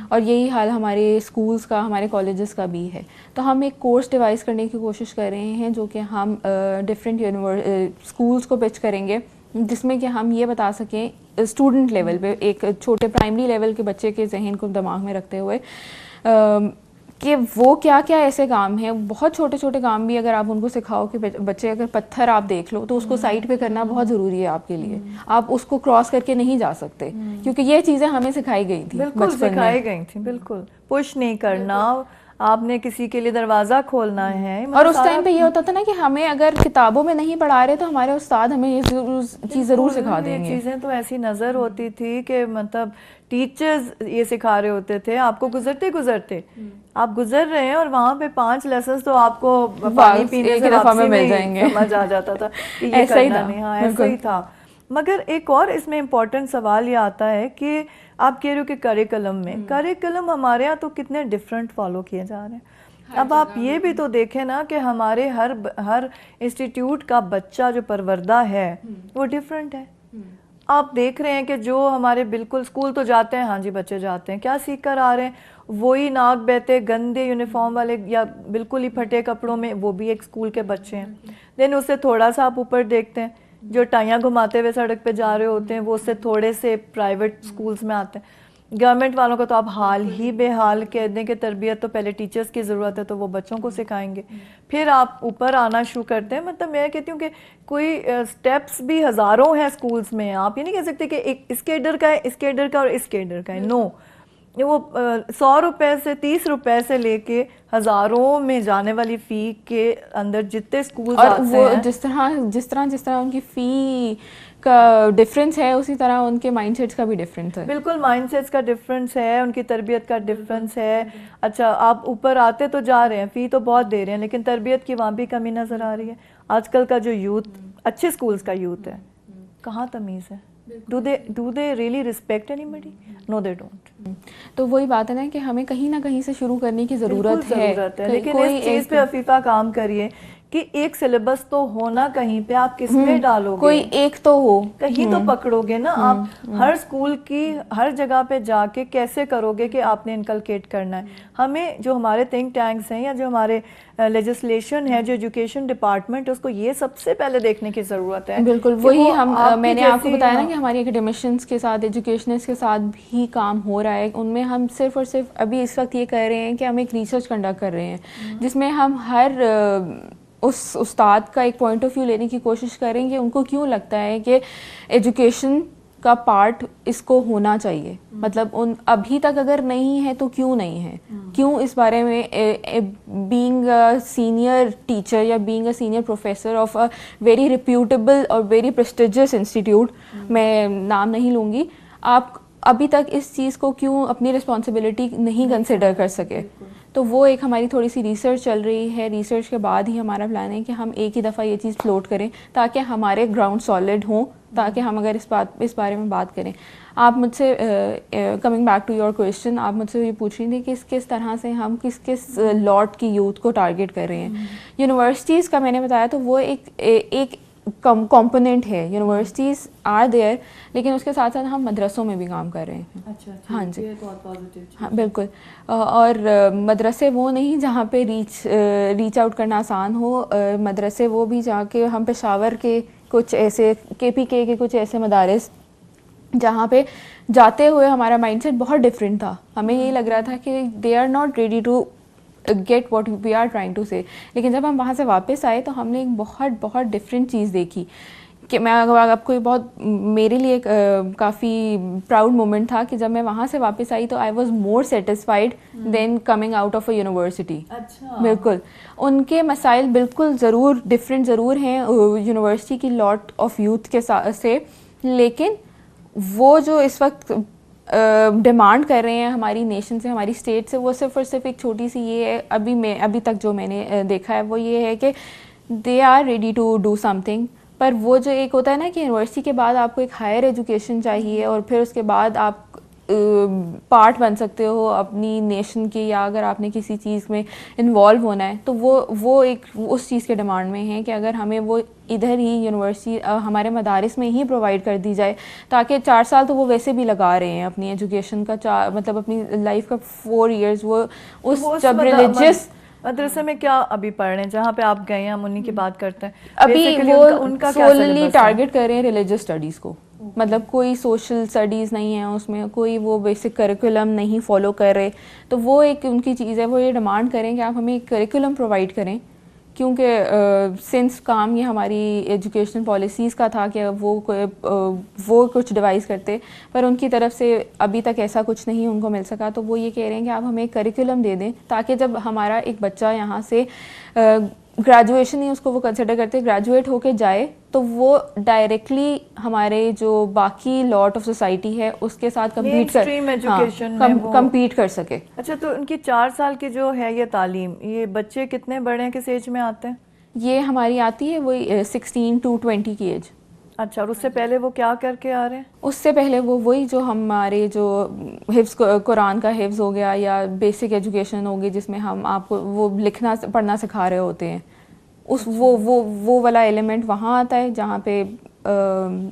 اور یہی حال ہمارے اسکولس کا, ہمارے کالجز کا بھی ہے. تو ہم ایک کورس ڈیوائز کرنے کی کوشش کر رہے ہیں جو کہ ہم ڈفرینٹ اسکولس کو پچ کریں گے, جس میں کہ ہم یہ بتا سکیں اسٹوڈنٹ لیول پہ, ایک چھوٹے پرائمری لیول کے بچے کے ذہن کو دماغ میں رکھتے ہوئے کہ وہ کیا کیا ایسے کام ہیں, بہت چھوٹے چھوٹے کام بھی اگر آپ ان کو سکھاؤ کہ بچے اگر پتھر آپ دیکھ لو تو اس کو سائڈ پہ کرنا بہت ضروری ہے آپ کے لیے, آپ اس کو کراس کر کے نہیں جا سکتے, کیونکہ یہ چیزیں ہمیں سکھائی گئی تھی, بالکل سکھائی گئی تھی, بالکل پش نہیں کرنا, آپ نے کسی کے لیے دروازہ کھولنا ہے. اور اس ٹائم پہ یہ ہوتا تھا نا کہ ہمیں اگر کتابوں میں نہیں پڑھا رہے تو ہمارے استاد ہمیں یہ چیز ضرور سکھا دیں گے. چیزیں تو ایسی نظر ہوتی تھی کہ مطلب ٹیچرز یہ سکھا رہے ہوتے تھے آپ کو گزرتے آپ گزر رہے ہیں اور وہاں پہ 5 لیسنز تو آپ کو پانی پینے سے واپسی میں سمجھ آ جاتا تھا کہ یہ کرنا نہیں. ہاں ایسا ہی تھا. مگر ایک اور اس میں امپورٹنٹ سوال یہ آتا ہے کہ آپ کہہ رہے ہو کہ کریکلم ہمارے یہاں تو کتنے ڈفرینٹ فالو کیے جا رہے ہیں. اب آپ یہ بھی تو دیکھیں نا کہ ہمارے ہر انسٹیٹیوٹ کا بچہ جو پروردہ ہے وہ ڈفرینٹ ہے. آپ دیکھ رہے ہیں کہ جو ہمارے بالکل اسکول تو جاتے ہیں, ہاں جی بچے جاتے ہیں, کیا سیکھ کر آ رہے ہیں, وہی ناک بہتے گندے یونیفارم والے یا بالکل ہی پھٹے کپڑوں میں, وہ بھی ایک اسکول کے بچے ہیں. دین اس سے تھوڑا سا آپ اوپر دیکھتے ہیں جو ٹائیاں گھماتے ہوئے سڑک پہ جا رہے ہوتے ہیں, وہ اس سے تھوڑے سے پرائیویٹ اسکولس میں آتے ہیں. گورنمنٹ والوں کا تو آپ حال ہی بے حال کہہ دیں کہ تربیت تو پہلے ٹیچرز کی ضرورت ہے تو وہ بچوں کو سکھائیں گے, پھر آپ اوپر آنا شروع کرتے ہیں. مطلب میں کہتی ہوں کہ کوئی اسٹیپس بھی ہزاروں ہیں اسکولس میں, آپ یہ نہیں کہہ سکتے کہ ایک اس کیڈر کا ہے, اس کیڈر کا اور اس کیڈر کا ہے. نو, وہ 100 روپے سے 30 روپے سے لے کے ہزاروں میں جانے والی فی کے اندر جتنے اسکول اور وہ جس طرح ان کی فی کا ڈفرینس ہے اسی طرح ان کے مائنڈ سیٹس کا بھی ڈفرینس ہے. بالکل مائنڈ سیٹس کا ڈفرینس ہے, ان کی تربیت کا ڈفرینس ہے. اچھا آپ اوپر آتے تو جا رہے ہیں, فی تو بہت دے رہے ہیں, لیکن تربیت کی وہاں بھی کمی نظر آ رہی ہے. آج کل کا جو یوتھ, اچھے اسکولس کا یوتھ ہے, کہاں تمیز ہے. Do they really respect anybody? No, they don't. تو وہی بات ہے نا کہ ہمیں کہیں نہ کہیں سے شروع کرنے کی ضرورت ہے. لیکن اس چیز پہ عفیفہ کام کریے کہ ایک سلیبس تو ہونا کہیں پہ, آپ کس میں ڈالو گے, کوئی ایک تو ہو, کہیں تو پکڑو گے نا. آپ ہر اسکول کی ہر جگہ پہ جا کے کیسے کرو گے کہ آپ نے انکلکیٹ کرنا ہے. ہمیں جو ہمارے تھنک ٹینکس ہیں یا جو ہمارے لیجسلیشن ہے, جو ایجوکیشن ڈپارٹمنٹ ہے, اس کو یہ سب سے پہلے دیکھنے کی ضرورت ہے. بالکل وہی میں نے آپ کو بتایا نا کہ ہماری اکیڈیمشنس کے ساتھ, ایجوکیشنسٹ کے ساتھ بھی کام ہو رہا ہے. ان میں ہم صرف اور صرف ابھی اس وقت یہ کر رہے ہیں کہ ہم ایک ریسرچ کنڈکٹ کر رہے ہیں جس میں ہم ہر اس استاد کا ایک پوائنٹ آف ویو لینے کی کوشش کریں کہ ان کو کیوں لگتا ہے کہ ایجوکیشن کا پارٹ اس کو ہونا چاہیے. مطلب ان ابھی تک اگر نہیں ہے تو کیوں نہیں ہے, کیوں اس بارے میں بینگ اے سینئر ٹیچر یا being a senior professor of a very reputable اور ویری پریسٹیجیس انسٹیٹیوٹ, میں نام نہیں لوں گی, آپ ابھی تک اس چیز کو کیوں اپنی رسپانسبلٹی نہیں کنسیڈر کر سکے. تو وہ ایک ہماری تھوڑی سی ریسرچ چل رہی ہے. ریسرچ کے بعد ہی ہمارا پلان ہے کہ ہم ایک ہی دفعہ یہ چیز فلوٹ کریں تاکہ ہمارے گراؤنڈ سالڈ ہوں, تاکہ ہم اگر اس بارے میں بات کریں. آپ مجھ سے coming back to your question, آپ مجھ سے یہ پوچھ رہی تھی کہ کس طرح سے ہم کس لاٹ کی یوتھ کو ٹارگیٹ کر رہے ہیں. یونیورسٹیز کا میں نے بتایا تو وہ ایک کمپوننٹ ہے. یونیورسٹیز آر دیئر, لیکن اس کے ساتھ ساتھ ہم مدرسوں میں بھی کام کر رہے ہیں. اچھا, ہاں جی, ہاں بالکل. اور مدرسے وہ نہیں جہاں پہ ریچ آؤٹ کرنا آسان ہو, مدرسے وہ بھی جہاں کے ہم پشاور کے کچھ ایسے KPK کے کچھ ایسے مدارس جہاں پہ جاتے ہوئے ہمارا مائنڈ سیٹ بہت ڈفرینٹ تھا. ہمیں یہ لگ رہا تھا کہ they are not ready to get what we are trying to say, لیکن جب ہم وہاں سے واپس آئے تو ہم نے ایک بہت ڈفرینٹ چیز دیکھی. کہ میں آپ کو بہت میرے لیے کافی پراؤڈ مومنٹ تھا کہ جب میں وہاں سے واپس آئی تو I was more satisfied than coming out of a university. بالکل ان کے مسائل بالکل ضرور ڈفرینٹ ضرور ہیں یونیورسٹی کی لاٹ آف یوتھ کے سے, لیکن وہ جو اس وقت ڈیمانڈ کر رہے ہیں ہماری نیشن سے, ہماری اسٹیٹ سے, وہ صرف اور صرف ایک چھوٹی سی یہ ہے. ابھی تک جو میں نے دیکھا ہے وہ یہ ہے کہ they are ready to do something. پر وہ جو ایک ہوتا ہے نا کہ یونیورسٹی کے بعد آپ کو ایک ہائر ایجوکیشن چاہیے اور پھر اس کے بعد آپ پارٹ بن سکتے ہو اپنی نیشن کے, یا اگر آپ نے کسی چیز میں انوالو ہونا ہے تو وہ ایک اس چیز کے ڈیمانڈ میں ہے کہ اگر ہمیں وہ ادھر ہی یونیورسٹی ہمارے مدارس میں ہی پرووائڈ کر دی جائے, تاکہ 4 سال تو وہ ویسے بھی لگا رہے ہیں اپنی ایجوکیشن کا, مطلب اپنی لائف کا 4 ایئرز وہ اس جب ریلیجیس مدرسے میں کیا ابھی پڑھ رہے ہیں جہاں پہ آپ گئے ہیں, ہم انہیں کی بات کرتے ہیں. ابھی وہ سوللی ٹارگیٹ کر رہے ہیں ریلیجیس اسٹڈیز کو, مطلب کوئی سوشل اسٹڈیز نہیں ہے اس میں, کوئی وہ بیسک کریکولم نہیں فالو کر رہے. تو وہ ایک ان کی چیز ہے, وہ یہ ڈیمانڈ کریں کہ آپ ہمیں ایک کریکولم پرووائڈ کریں, کیونکہ سنس کام یہ ہماری ایجوکیشن پالیسیز کا تھا کہ وہ کچھ ڈیوائز کرتے, پر ان کی طرف سے ابھی تک ایسا کچھ نہیں ان کو مل سکا. تو وہ یہ کہہ رہے ہیں کہ آپ ہمیں ایک کریکولم دے دیں, تاکہ جب ہمارا ایک بچہ یہاں سے گریجویشن ہی اس کو وہ کنسیڈر کرتے, گریجویٹ ہو کے جائے تو وہ ڈائریکٹلی ہمارے جو باقی لاٹ آف سوسائٹی ہے اس کے ساتھ کمپیٹ کر سکے. اچھا, تو ان کی 4 سال کی جو ہے یہ تعلیم, یہ بچے کتنے بڑے ہیں, کس ایج میں آتے ہیں؟ یہ ہماری آتی ہے وہی 16 to 20 کی ایج. اچھا, اور اس سے پہلے وہ کیا کر کے آ رہے ہیں؟ اس سے پہلے وہی جو ہمارے جو حفظ قرآن کا حفظ ہو گیا یا بیسک ایجوکیشن ہوگی, جس میں ہم آپ کو وہ لکھنا پڑھنا سکھا رہے ہوتے ہیں, اس وہ والا ایلیمنٹ وہاں آتا ہے جہاں پہ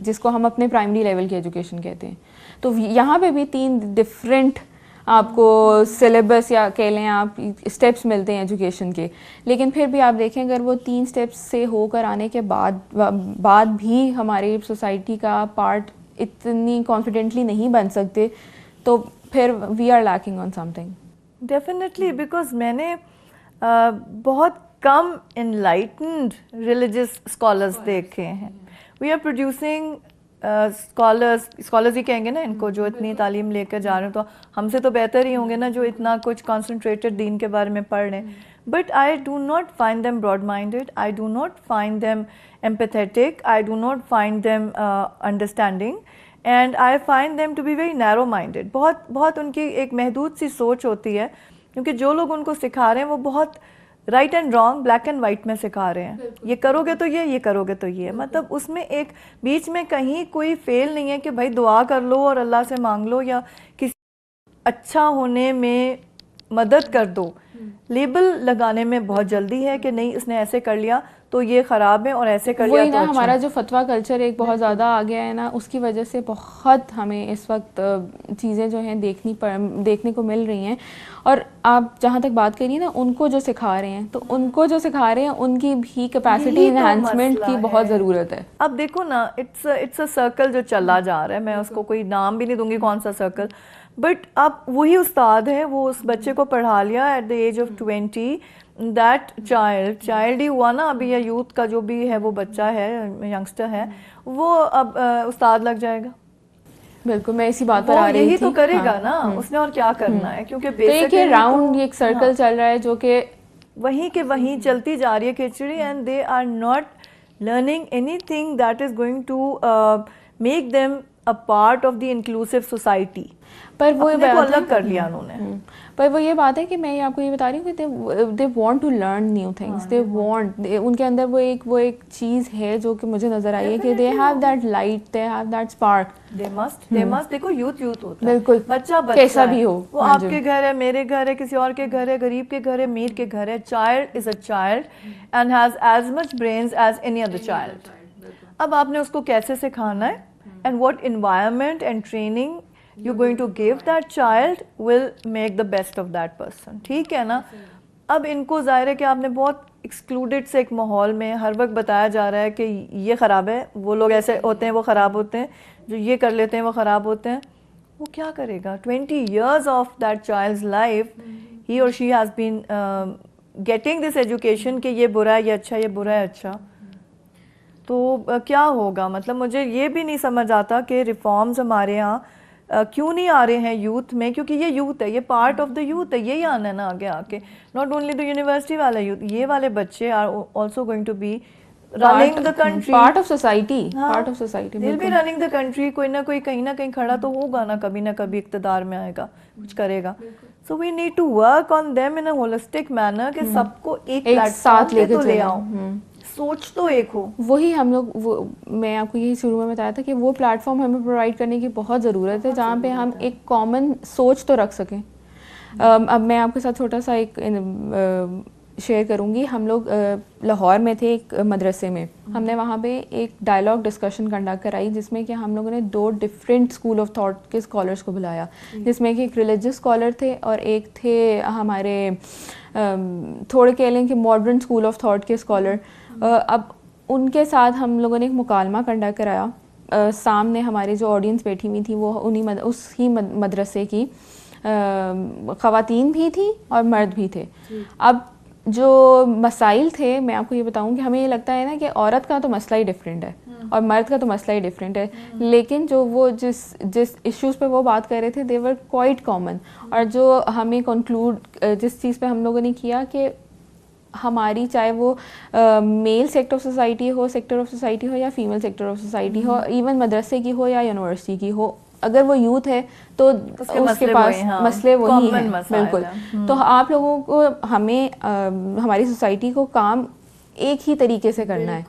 جس کو ہم اپنے پرائمری لیول کی ایجوکیشن کہتے ہیں. تو یہاں پہ بھی 3 ڈفرینٹ آپ کو سلیبس یا کہہ لیں آپ اسٹیپس ملتے ہیں ایجوکیشن کے, لیکن پھر بھی آپ دیکھیں اگر وہ 3 اسٹیپس سے ہو کر آنے کے بعد بھی ہماری سوسائٹی کا پارٹ اتنی کانفیڈنٹلی نہیں بن سکتے, تو پھر we are lacking on something. Definitely, because میں نے بہت کم انلائٹنڈ ریلیجیس اسکالرس دیکھے ہیں. وی آر پروڈیوسنگ اسکالرز ہی کہیں گے نا ان کو, جو اتنی تعلیم لے کر جا رہے ہیں, تو ہم سے تو بہتر ہی ہوں گے نا جو اتنا کچھ کانسنٹریٹڈ دین کے بارے میں پڑھ رہے ہیں. But I do not find them broad minded, I do not find them empathetic, I do not find them understanding, and I find them to be very narrow minded. بہت ان کی ایک محدود سی سوچ ہوتی ہے, کیونکہ جو لوگ ان کو سکھا رہے ہیں وہ بہت right and wrong, black and white میں سکھا رہے ہیں. یہ کرو گے تو یہ کرو گے تو یہ, مطلب اس میں ایک بیچ میں کہیں کوئی فیل نہیں ہے کہ بھائی دعا کر لو اور اللہ سے مانگ لو یا کسی اچھا ہونے میں مدد کر دو. لیبل لگانے میں بہت جلدی ہے کہ نہیں اس نے ایسے کر لیا تو یہ خراب ہے اور ایسے کر لیا تو اچھا. ہمارا جو فتویٰ کلچر ایک بہت زیادہ آ گیا ہے نا, اس کی وجہ سے بہت ہمیں اس وقت چیزیں جو ہیں دیکھنے کو مل رہی ہیں. اور آپ جہاں تک بات کریے نا ان کو جو سکھا رہے ہیں, تو ان کو جو سکھا رہے ہیں ان کی بھی کیپیسٹی انہانسمنٹ کی بہت ضرورت ہے. اب دیکھو نا, اٹس اے سرکل جو چلا جا رہا ہے, میں اس کو کوئی نام بھی نہیں دوں گی کون سا سرکل, بٹ اب وہی استاد ہے, وہ اس بچے کو پڑھا لیا at the age of 20, that child ہی ہوا نا ابھی, یا یوتھ کا جو بھی ہے وہ بچہ ہے, ینگسٹر ہے, وہ اب استاد لگ جائے گا. بالکل, میں اسی بات پر آ رہی تھی. یہی تو کرے گا نا, اس نے اور کیا کرنا ہے, کیونکہ بیسکلی راؤنڈ ایک سرکل چل رہا ہے جو کہ وہیں کے وہیں چلتی جا رہی ہے کھچڑی, and they are not learning anything that is going to make them a part of the inclusive society. پر وہ الگ کر لیا انہوں نے. پر وہ یہ بات ہے کہ میں آپ کو یہ بتا رہی ہوں کہ they want to learn new things, they want, ان کے اندر وہ ایک چیز ہے جو کہ مجھے نظر آئی ہے کہ they have that light, they have that spark. They must دیکھو یوتھ ہوتا ہے, بالکل, بچہ کیسا بھی ہو, وہ آپ کے گھر ہے, میرے گھر ہے, کسی اور کے گھر ہے, غریب کے گھر ہے, امیر کے گھر ہے. Child is a child and has as much brains as any other child. اب آپ نے اس کو کیسے سکھانا ہے, and what environment and training you're going to give that child will make the best of that person. ٹھیک ہے نا. اب ان کو ظاہر ہے کہ آپ نے بہت ایکسکلوڈیڈ سے ایک ماحول میں ہر وقت بتایا جا رہا ہے کہ یہ خراب ہے, وہ لوگ ایسے ہوتے ہیں وہ خراب ہوتے ہیں, جو یہ کر لیتے ہیں وہ خراب ہوتے ہیں. وہ کیا کرے گا؟ 20 years of that child's life he or she has been getting this education کہ یہ برا ہے یہ اچھا, یہ برا ہے اچھا. تو کیا ہوگا؟ مطلب مجھے یہ بھی نہیں سمجھ آتا کہ ریفارمز ہمارے یہاں کیوں نہیں آ رہے ہیں یوتھ میں, کیونکہ یہ یوتھ ہے, یہ پارٹ آف دا یوتھ ہے, یہی آنا ہے نا آگے آ کے. ناٹ اونلی دا یونیورسٹی والا یوتھ, یہ والے بچے are also going to be running the country, part of society, part of society, دل بھی رننگ دا کنٹری. کوئی نہ کوئی کہیں نہ کہیں کھڑا تو ہوگا نا, کبھی نہ کبھی اقتدار میں آئے گا, کچھ کرے گا. So we need to work on them in a holistic manner کہ سب کو ایک پلیٹ فارم پہ تو لے آؤ. سوچ تو ایک ہو. وہی ہم لوگ میں آپ کو یہی شروع میں بتایا تھا کہ وہ پلیٹ فارم ہمیں پرووائڈ کرنے کی بہت ضرورت ہے جہاں پہ ہم ایک کامن سوچ تو رکھ سکیں. اب میں آپ کے ساتھ چھوٹا سا ایک شیئر کروں گی. ہم لوگ لاہور میں تھے ایک مدرسے میں, ہم نے وہاں پہ ایک ڈائلاگ ڈسکشن کنڈکٹ کرائی جس میں کہ ہم لوگوں نے 2 ڈفرینٹ اسکول آف تھاٹ کے اسکالرس کو بلایا, جس میں کہ ایک ریلیجس اسکالر تھے اور ایک تھے ہمارے تھوڑے کہہ لیں کہ ماڈرن اسکول آف تھاٹ کے اسکالر. اب ان کے ساتھ ہم لوگوں نے ایک مکالمہ کنڈکٹ کرایا. سامنے ہماری جو آڈینس بیٹھی ہوئی تھی وہ اسی مدرسے کی خواتین بھی تھیں اور مرد بھی تھے. اب جو مسائل تھے میں آپ کو یہ بتاؤں کہ ہمیں یہ لگتا ہے نا کہ عورت کا تو مسئلہ ہی ڈفرینٹ ہے اور مرد کا تو مسئلہ ہی ڈفرینٹ ہے, لیکن جو وہ جس ایشوز پہ وہ بات کر رہے تھے دے ور کوائٹ کامن. اور جو ہمیں کنکلوڈ جس چیز پہ ہم لوگوں نے کیا کہ ہماری چاہے وہ میل سیکٹر آف سوسائٹی ہو یا female sector of society who, even مدرسے کی ہو یا یونیورسٹی کی ہو, اگر وہ یوتھ ہے تو اس کے پاس مسئلے وہی ہیں. بالکل. تو آپ لوگوں کو ہمیں ہماری سوسائٹی کو کام ایک ہی طریقے سے کرنا ہے.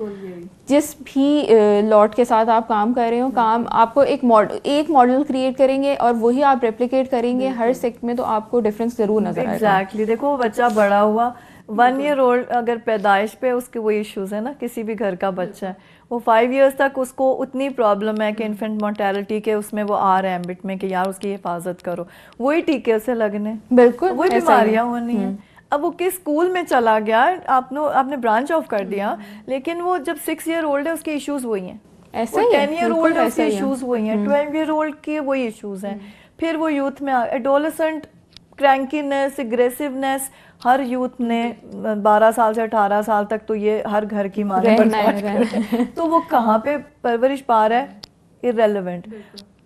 جس بھی لاٹ کے ساتھ آپ کام کر رہے ہو, کام آپ کو ایک ماڈل کریٹ کریں گے اور وہی آپ ریپلیکیٹ کریں گے ہر سیکٹ میں, تو آپ کو ڈفرینس ضرور نظر آئے گا. ایگزیکٹلی. دیکھو بچہ بڑا ہوا 1 year old اگر پیدائش پہ اس کے وہ ایشوز ہیں نا, کسی بھی گھر کا بچہ ہے وہ 5 years تک اس کو اتنی پرابلم ہے کہ انفینٹ مورٹیلٹی کے اس میں وہ آ رہے ہیں ایمبٹ میں کہ یار اس کی حفاظت کرو, وہی ٹیکے سے لگنے, بالکل وہی بیماریاں ہونی ہیں. اب وہ کس اسکول میں چلا گیا, آپ نے برانچ آف کر دیا, لیکن وہ جب 6 year old ہے اس کے ایشوز وہی ہیں, ایسے 10 year old ہے اس کے ایشوز وہی ہیں, 12 year old کے وہی ایشوز ہیں. پھر وہ یوتھ میں ایڈولسنٹ کرینکینس, اگریسونیس, ہر یوتھ نے 12 سال سے 18 سال تک تو یہ ہر گھر کی ماں نے برداشت کرے, تو وہ کہاں پہ پرورش پا رہا ہے؟ irrelevant.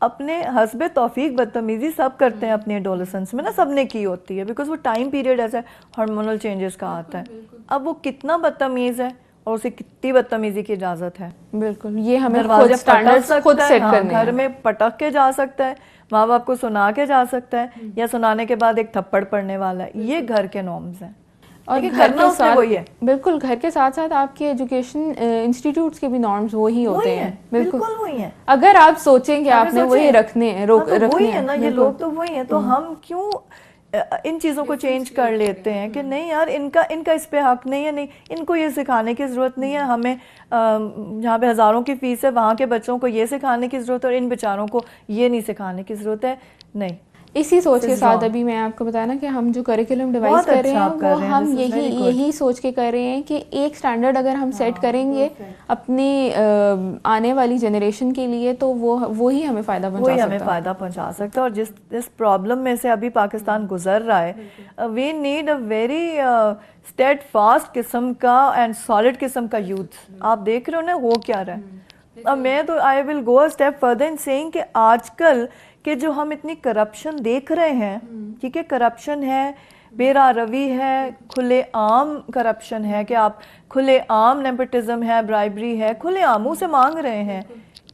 اپنے حسب توفیق بدتمیزی سب کرتے ہیں اپنے ایڈولسنس میں نا, سب نے کی ہوتی ہے, بیکاز وہ ٹائم پیریڈ ایسا ہارمونل چینجز کا آتا ہے. اب وہ کتنا بدتمیز ہے اور اسے کتنی بدتمیزی کی اجازت ہے. بالکل, یہ ہمیں دروازے خود سیٹ کرنے ہیں. گھر میں پٹک کے جا سکتا ہے, ماں باپ کو سنا کے جا سکتا ہے, یا سنانے کے بعد ایک تھپڑ پڑنے والا ہے. یہ گھر کے نارمز ہیں. اور گھر کے ساتھ بالکل گھر کے ساتھ ساتھ آپ کے ایجوکیشن انسٹیٹیوٹس کے بھی نارمز وہی ہوتے ہیں. بالکل وہی ہیں. اگر آپ سوچیں کہ آپ نے وہی رکھنے ہیں, وہی ہے نا, یہ لوگ تو وہی ہیں. تو ہم کیوں ان چیزوں کو چینج کر لیتے ہیں کہ نہیں یار ان کا اس پہ حق نہیں ہے, نہیں ان کو یہ سکھانے کی ضرورت نہیں ہے. ہمیں جہاں پہ ہزاروں کی فیس ہے وہاں کے بچوں کو یہ سکھانے کی ضرورت ہے اور ان بیچاروں کو یہ نہیں سکھانے کی ضرورت ہے. نہیں, اسی سوچ کے ساتھ ابھی میں آپ کو بتایا نا کہ ہم جو کریکولم ڈیوائز کر رہے ہیں وہ ہم یہی سوچ کے کر رہے ہیں کہ ایک سٹینڈرڈ اگر ہم سیٹ کریں گے اپنی آنے والی جنریشن کے لیے تو وہی ہمیں فائدہ پہنچا سکتا ہے. اور جس پرابلم میں سے ابھی پاکستان گزر رہا ہے, we need a very steadfast قسم کا اینڈ سالڈ قسم کا یوتھ. آپ دیکھ رہے ہو نا ہو کیا رہا ہے. اب میں تو I will go a step further in seeing کہ آج کل کہ جو ہم اتنی کرپشن دیکھ رہے ہیں, ٹھیک ہے, کرپشن ہے, بے راہ روی ہے, کھلے عام کرپشن ہے کہ آپ کھلے عام نیپوٹزم ہے, برائبری ہے, کھلے عام منہ سے مانگ رہے ہیں.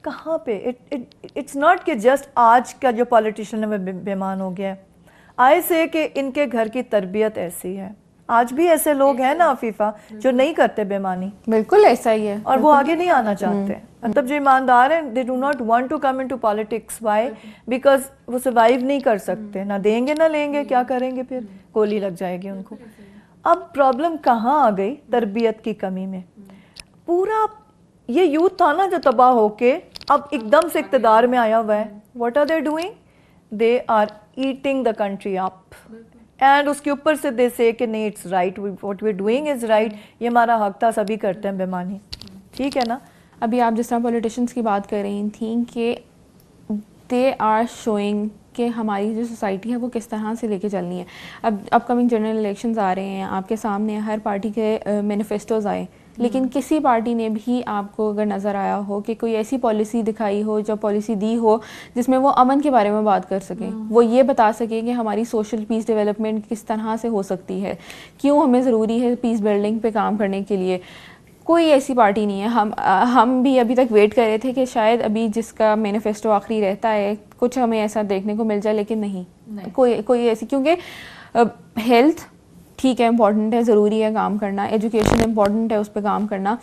کہاں پہ؟ اٹس ناٹ کہ جسٹ آج کا جو پالیٹیشین ہے وہ بیمان ہو گیا ہے. آئے سے کہ ان کے گھر کی تربیت ایسی ہے. آج بھی ایسے لوگ ہیں نا عفیفہ جو نہیں کرتے بےمانی. بالکل ایسا ہی ہے, اور وہ آگے نہیں آنا چاہتے. مطلب جو ایماندار ہیں they do not want to come into politics. Why? Because وہ سروائیو نہیں کر سکتے, نہ دیں گے نہ لیں گے, کیا کریں گے پھر, گولی لگ جائے گی ان کو. اب پرابلم کہاں آ گئی؟ تربیت کی کمی میں. پورا یہ یوتھ تھا نا جو تباہ ہو کے اب ایک دم سے اقتدار میں آیا ہوا ہے. What are they doing? They are eating the country up. And اس کے اوپر سے دے سے کہ نہیں it's right, what we doing is right, یہ ہمارا حق تھا, سبھی کرتے ہیں بےمانی. ٹھیک ہے نا. ابھی آپ جس طرح پولیٹیشنس کی بات کر رہی تھیں کہ دے آر شوئنگ کہ ہماری جو سوسائٹی ہے وہ کس طرح سے لے کے چلنی ہے. اب اپ کمنگ جنرل الیکشنز آ رہے ہیں, آپ کے سامنے ہر پارٹی کے مینیفیسٹوز آئے, لیکن کسی پارٹی نے بھی آپ کو اگر نظر آیا ہو کہ کوئی ایسی پالیسی دکھائی ہو, جو پالیسی دی ہو جس میں وہ امن کے بارے میں بات کر سکیں, وہ یہ بتا سکیں کہ ہماری سوشل پیس ڈیولپمنٹ کس طرح سے ہو سکتی ہے, کیوں ہمیں ضروری ہے پیس بلڈنگ پہ کام کرنے کے لیے, کوئی ایسی پارٹی نہیں ہے. ہم بھی ابھی تک ویٹ کر رہے تھے کہ شاید ابھی جس کا مینیفیسٹو آخری رہتا ہے کچھ ہمیں ایسا دیکھنے کو مل جائے, لیکن نہیں کوئی ایسی, کیونکہ ہیلتھ, ٹھیک ہے امپورٹنٹ ہے, ضروری ہے کام کرنا, ایجوکیشن امپورٹنٹ ہے اس پہ کام کرنا,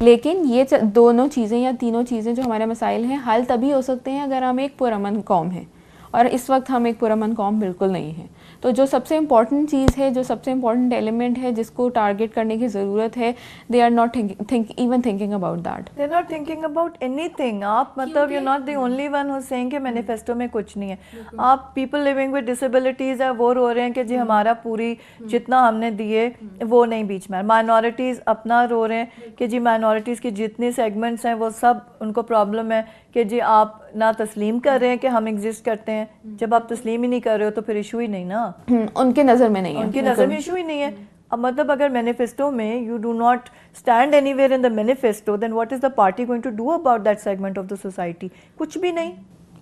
لیکن یہ دونوں چیزیں یا تینوں چیزیں جو ہمارے مسائل ہیں حل تبھی ہو سکتے ہیں اگر ہم ایک پرامن قوم ہیں, اور اس وقت ہم ایک پرامن قوم بالکل نہیں ہیں. تو جو سب سے امپورٹنٹ چیز ہے, جو سب سے امپورٹنٹ ایلیمنٹ ہے جس کو ٹارگیٹ کرنے کی ضرورت ہے, they are not even thinking about that. They're not thinking about anything. آپ مطلب you're not the only one who's saying کہ مینیفیسٹو میں کچھ نہیں ہے. آپ پیپل لیونگ ود ڈسیبلٹیز ہے وہ رو رہے ہیں کہ جی ہمارا پوری جتنا ہم نے دیے وہ نہیں بیچ میں. مائنورٹیز اپنا رو رہے ہیں کہ جی مائنورٹیز کی جتنی سیگمنٹس ہیں وہ سب ان کو پرابلم ہے کہ جی آپ نہ تسلیم کر رہے ہیں کہ ہم ایگزسٹ کرتے ہیں. جب آپ تسلیم ہی نہیں کر رہے ہو تو پھر ایشو ہی نہیں نا, ان کے نظر میں نہیں ہے, ان کی نظر میں ایشو ہی نہیں ہے. اب مطلب اگر مینیفیسٹو میں you do not stand anywhere in the manifesto, then what is the party going to do about that segment of the society? کچھ بھی نہیں.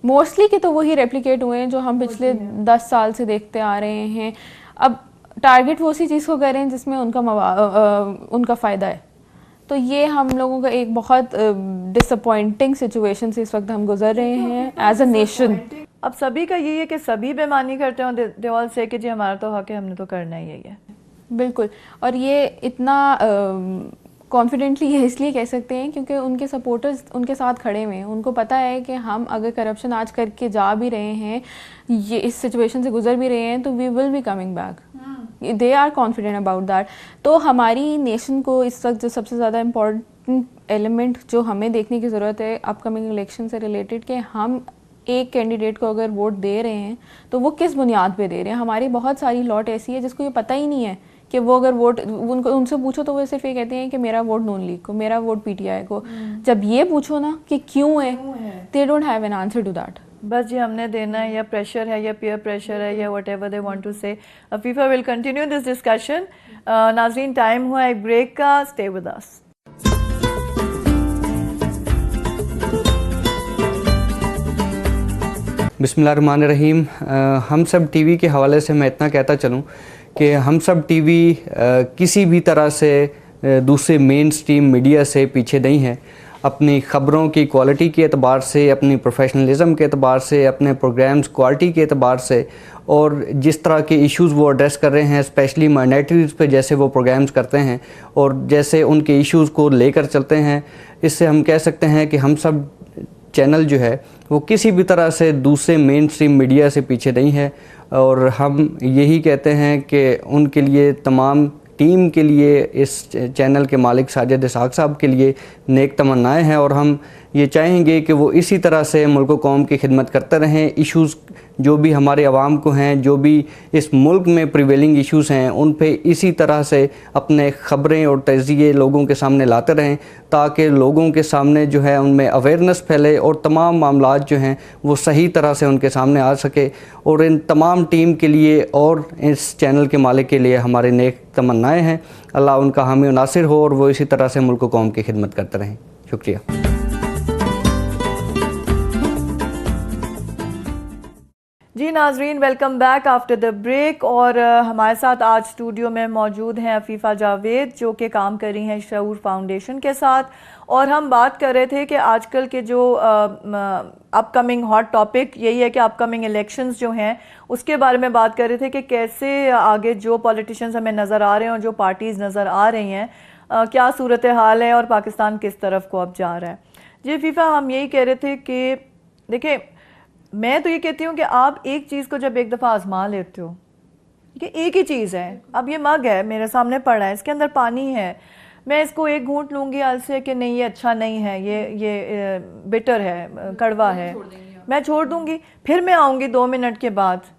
موسٹلی کہ تو وہی ریپلیکیٹ ہوئے ہیں جو ہم پچھلے 10 سال سے دیکھتے آ رہے ہیں. اب ٹارگیٹ وہ اسی چیز کو کر رہے ہیں جس میں ان کا فائدہ ہے. تو یہ ہم لوگوں کا ایک بہت ڈس اپوائنٹنگ سچویشن سے اس وقت ہم گزر رہے ہیں ایز اے نیشن. اب سبھی کا یہی ہے کہ سبھی بےمانی کرتے ہیں, دے آل سے کہ جی ہمارا تو حق ہے, ہم نے تو کرنا ہی یہی ہے. بالکل, اور یہ اتنا کانفیڈنٹلی یہ اس لیے کہہ سکتے ہیں کیونکہ ان کے سپورٹرز ان کے ساتھ کھڑے ہوئے ہیں. ان کو پتہ ہے کہ ہم اگر کرپشن آج کر کے جا بھی رہے ہیں, یہ اس سچویشن سے گزر بھی رہے ہیں, تو we will be coming back. They are confident about that. تو ہماری نیشن کو اس وقت جو سب سے زیادہ امپورٹنٹ ایلیمنٹ جو ہمیں دیکھنے کی ضرورت ہے اپ کمنگ الیکشن سے ریلیٹڈ, کہ ہم ایک کینڈیڈیٹ کو اگر ووٹ دے رہے ہیں تو وہ کس بنیاد پہ دے رہے ہیں. ہماری بہت ساری لاٹ ایسی ہے جس کو یہ پتہ ہی نہیں ہے کہ وہ اگر ووٹ ان سے پوچھو تو وہ صرف یہ کہتے ہیں کہ میرا ووٹ نون لیگ کو, میرا ووٹ پی ٹی آئی کو. جب یہ پوچھو نا کہ کیوں ہے, they don't have an answer to that. بس جی ہم نے دینا ہے, یا پریشر ہے, یا پیئر پریشر ہے, یا whatever they want to say. Afifa will continue this discussion. ناظرین ٹائم ہوا ایک بریک کا, اسٹے ود اس. بسم اللہ الرحمن الرحیم. ہم سب ٹی وی کے حوالے سے میں اتنا کہتا چلوں کہ ہم سب ٹی وی کسی بھی طرح سے دوسرے مین سٹریم میڈیا سے پیچھے نہیں ہے. اپنی خبروں کی کوالٹی کے اعتبار سے, اپنی پروفیشنلزم کے اعتبار سے, اپنے پروگرامز کوالٹی کے اعتبار سے, اور جس طرح کے ایشوز وہ ایڈریس کر رہے ہیں اسپیشلی مائنورٹیز پہ جیسے وہ پروگرامز کرتے ہیں اور جیسے ان کے ایشوز کو لے کر چلتے ہیں, اس سے ہم کہہ سکتے ہیں کہ ہم سب چینل جو ہے وہ کسی بھی طرح سے دوسرے مین سٹریم میڈیا سے پیچھے نہیں ہے. اور ہم یہی کہتے ہیں کہ ان کے لیے, تمام ٹیم کے لیے, اس چینل کے مالک ساجد اسحاق صاحب کے لیے نیک تمنائیں ہیں, اور ہم یہ چاہیں گے کہ وہ اسی طرح سے ملک و قوم کی خدمت کرتے رہیں. ایشوز جو بھی ہمارے عوام کو ہیں, جو بھی اس ملک میں پریویلنگ ایشوز ہیں, ان پہ اسی طرح سے اپنے خبریں اور تجزیے لوگوں کے سامنے لاتے رہیں تاکہ لوگوں کے سامنے جو ہے ان میں اویئرنیس پھیلے اور تمام معاملات جو ہیں وہ صحیح طرح سے ان کے سامنے آ سکے. اور ان تمام ٹیم کے لیے اور اس چینل کے مالک کے لیے ہمارے نیک تمنائیں ہیں. اللہ ان کا حامی و ناصر ہو اور وہ اسی طرح سے ملک و قوم کی خدمت کرتے رہیں. شکریہ. جی ناظرین welcome back after the break. اور ہمارے ساتھ آج اسٹوڈیو میں موجود ہیں عفیفہ جاوید جو کہ کام کر رہی ہیں شعور فاؤنڈیشن کے ساتھ, اور ہم بات کر رہے تھے کہ آج کل کے جو اپ کمنگ ہاٹ ٹاپک یہی ہے کہ اپ کمنگ الیکشنز جو ہیں اس کے بارے میں بات کر رہے تھے کہ کیسے آگے جو پولیٹیشینز ہمیں نظر آ رہے ہیں اور جو پارٹیز نظر آ رہی ہیں کیا صورتحال ہے اور پاکستان کس طرف کو اب جا رہا ہے. جی عفیفہ ہم یہی کہہ رہے تھے کہ دیکھیں میں تو یہ کہتی ہوں کہ آپ ایک چیز کو جب ایک دفعہ آزما لیتے ہو کہ ایک ہی چیز ہے, اب یہ مگ ہے میرے سامنے پڑا ہے, اس کے اندر پانی ہے, میں اس کو ایک گھونٹ لوں گی آج سے کہ نہیں یہ اچھا نہیں ہے, یہ بٹر ہے, کڑوا ہے, میں چھوڑ دوں گی. پھر میں آؤں گی 2 منٹ کے بعد,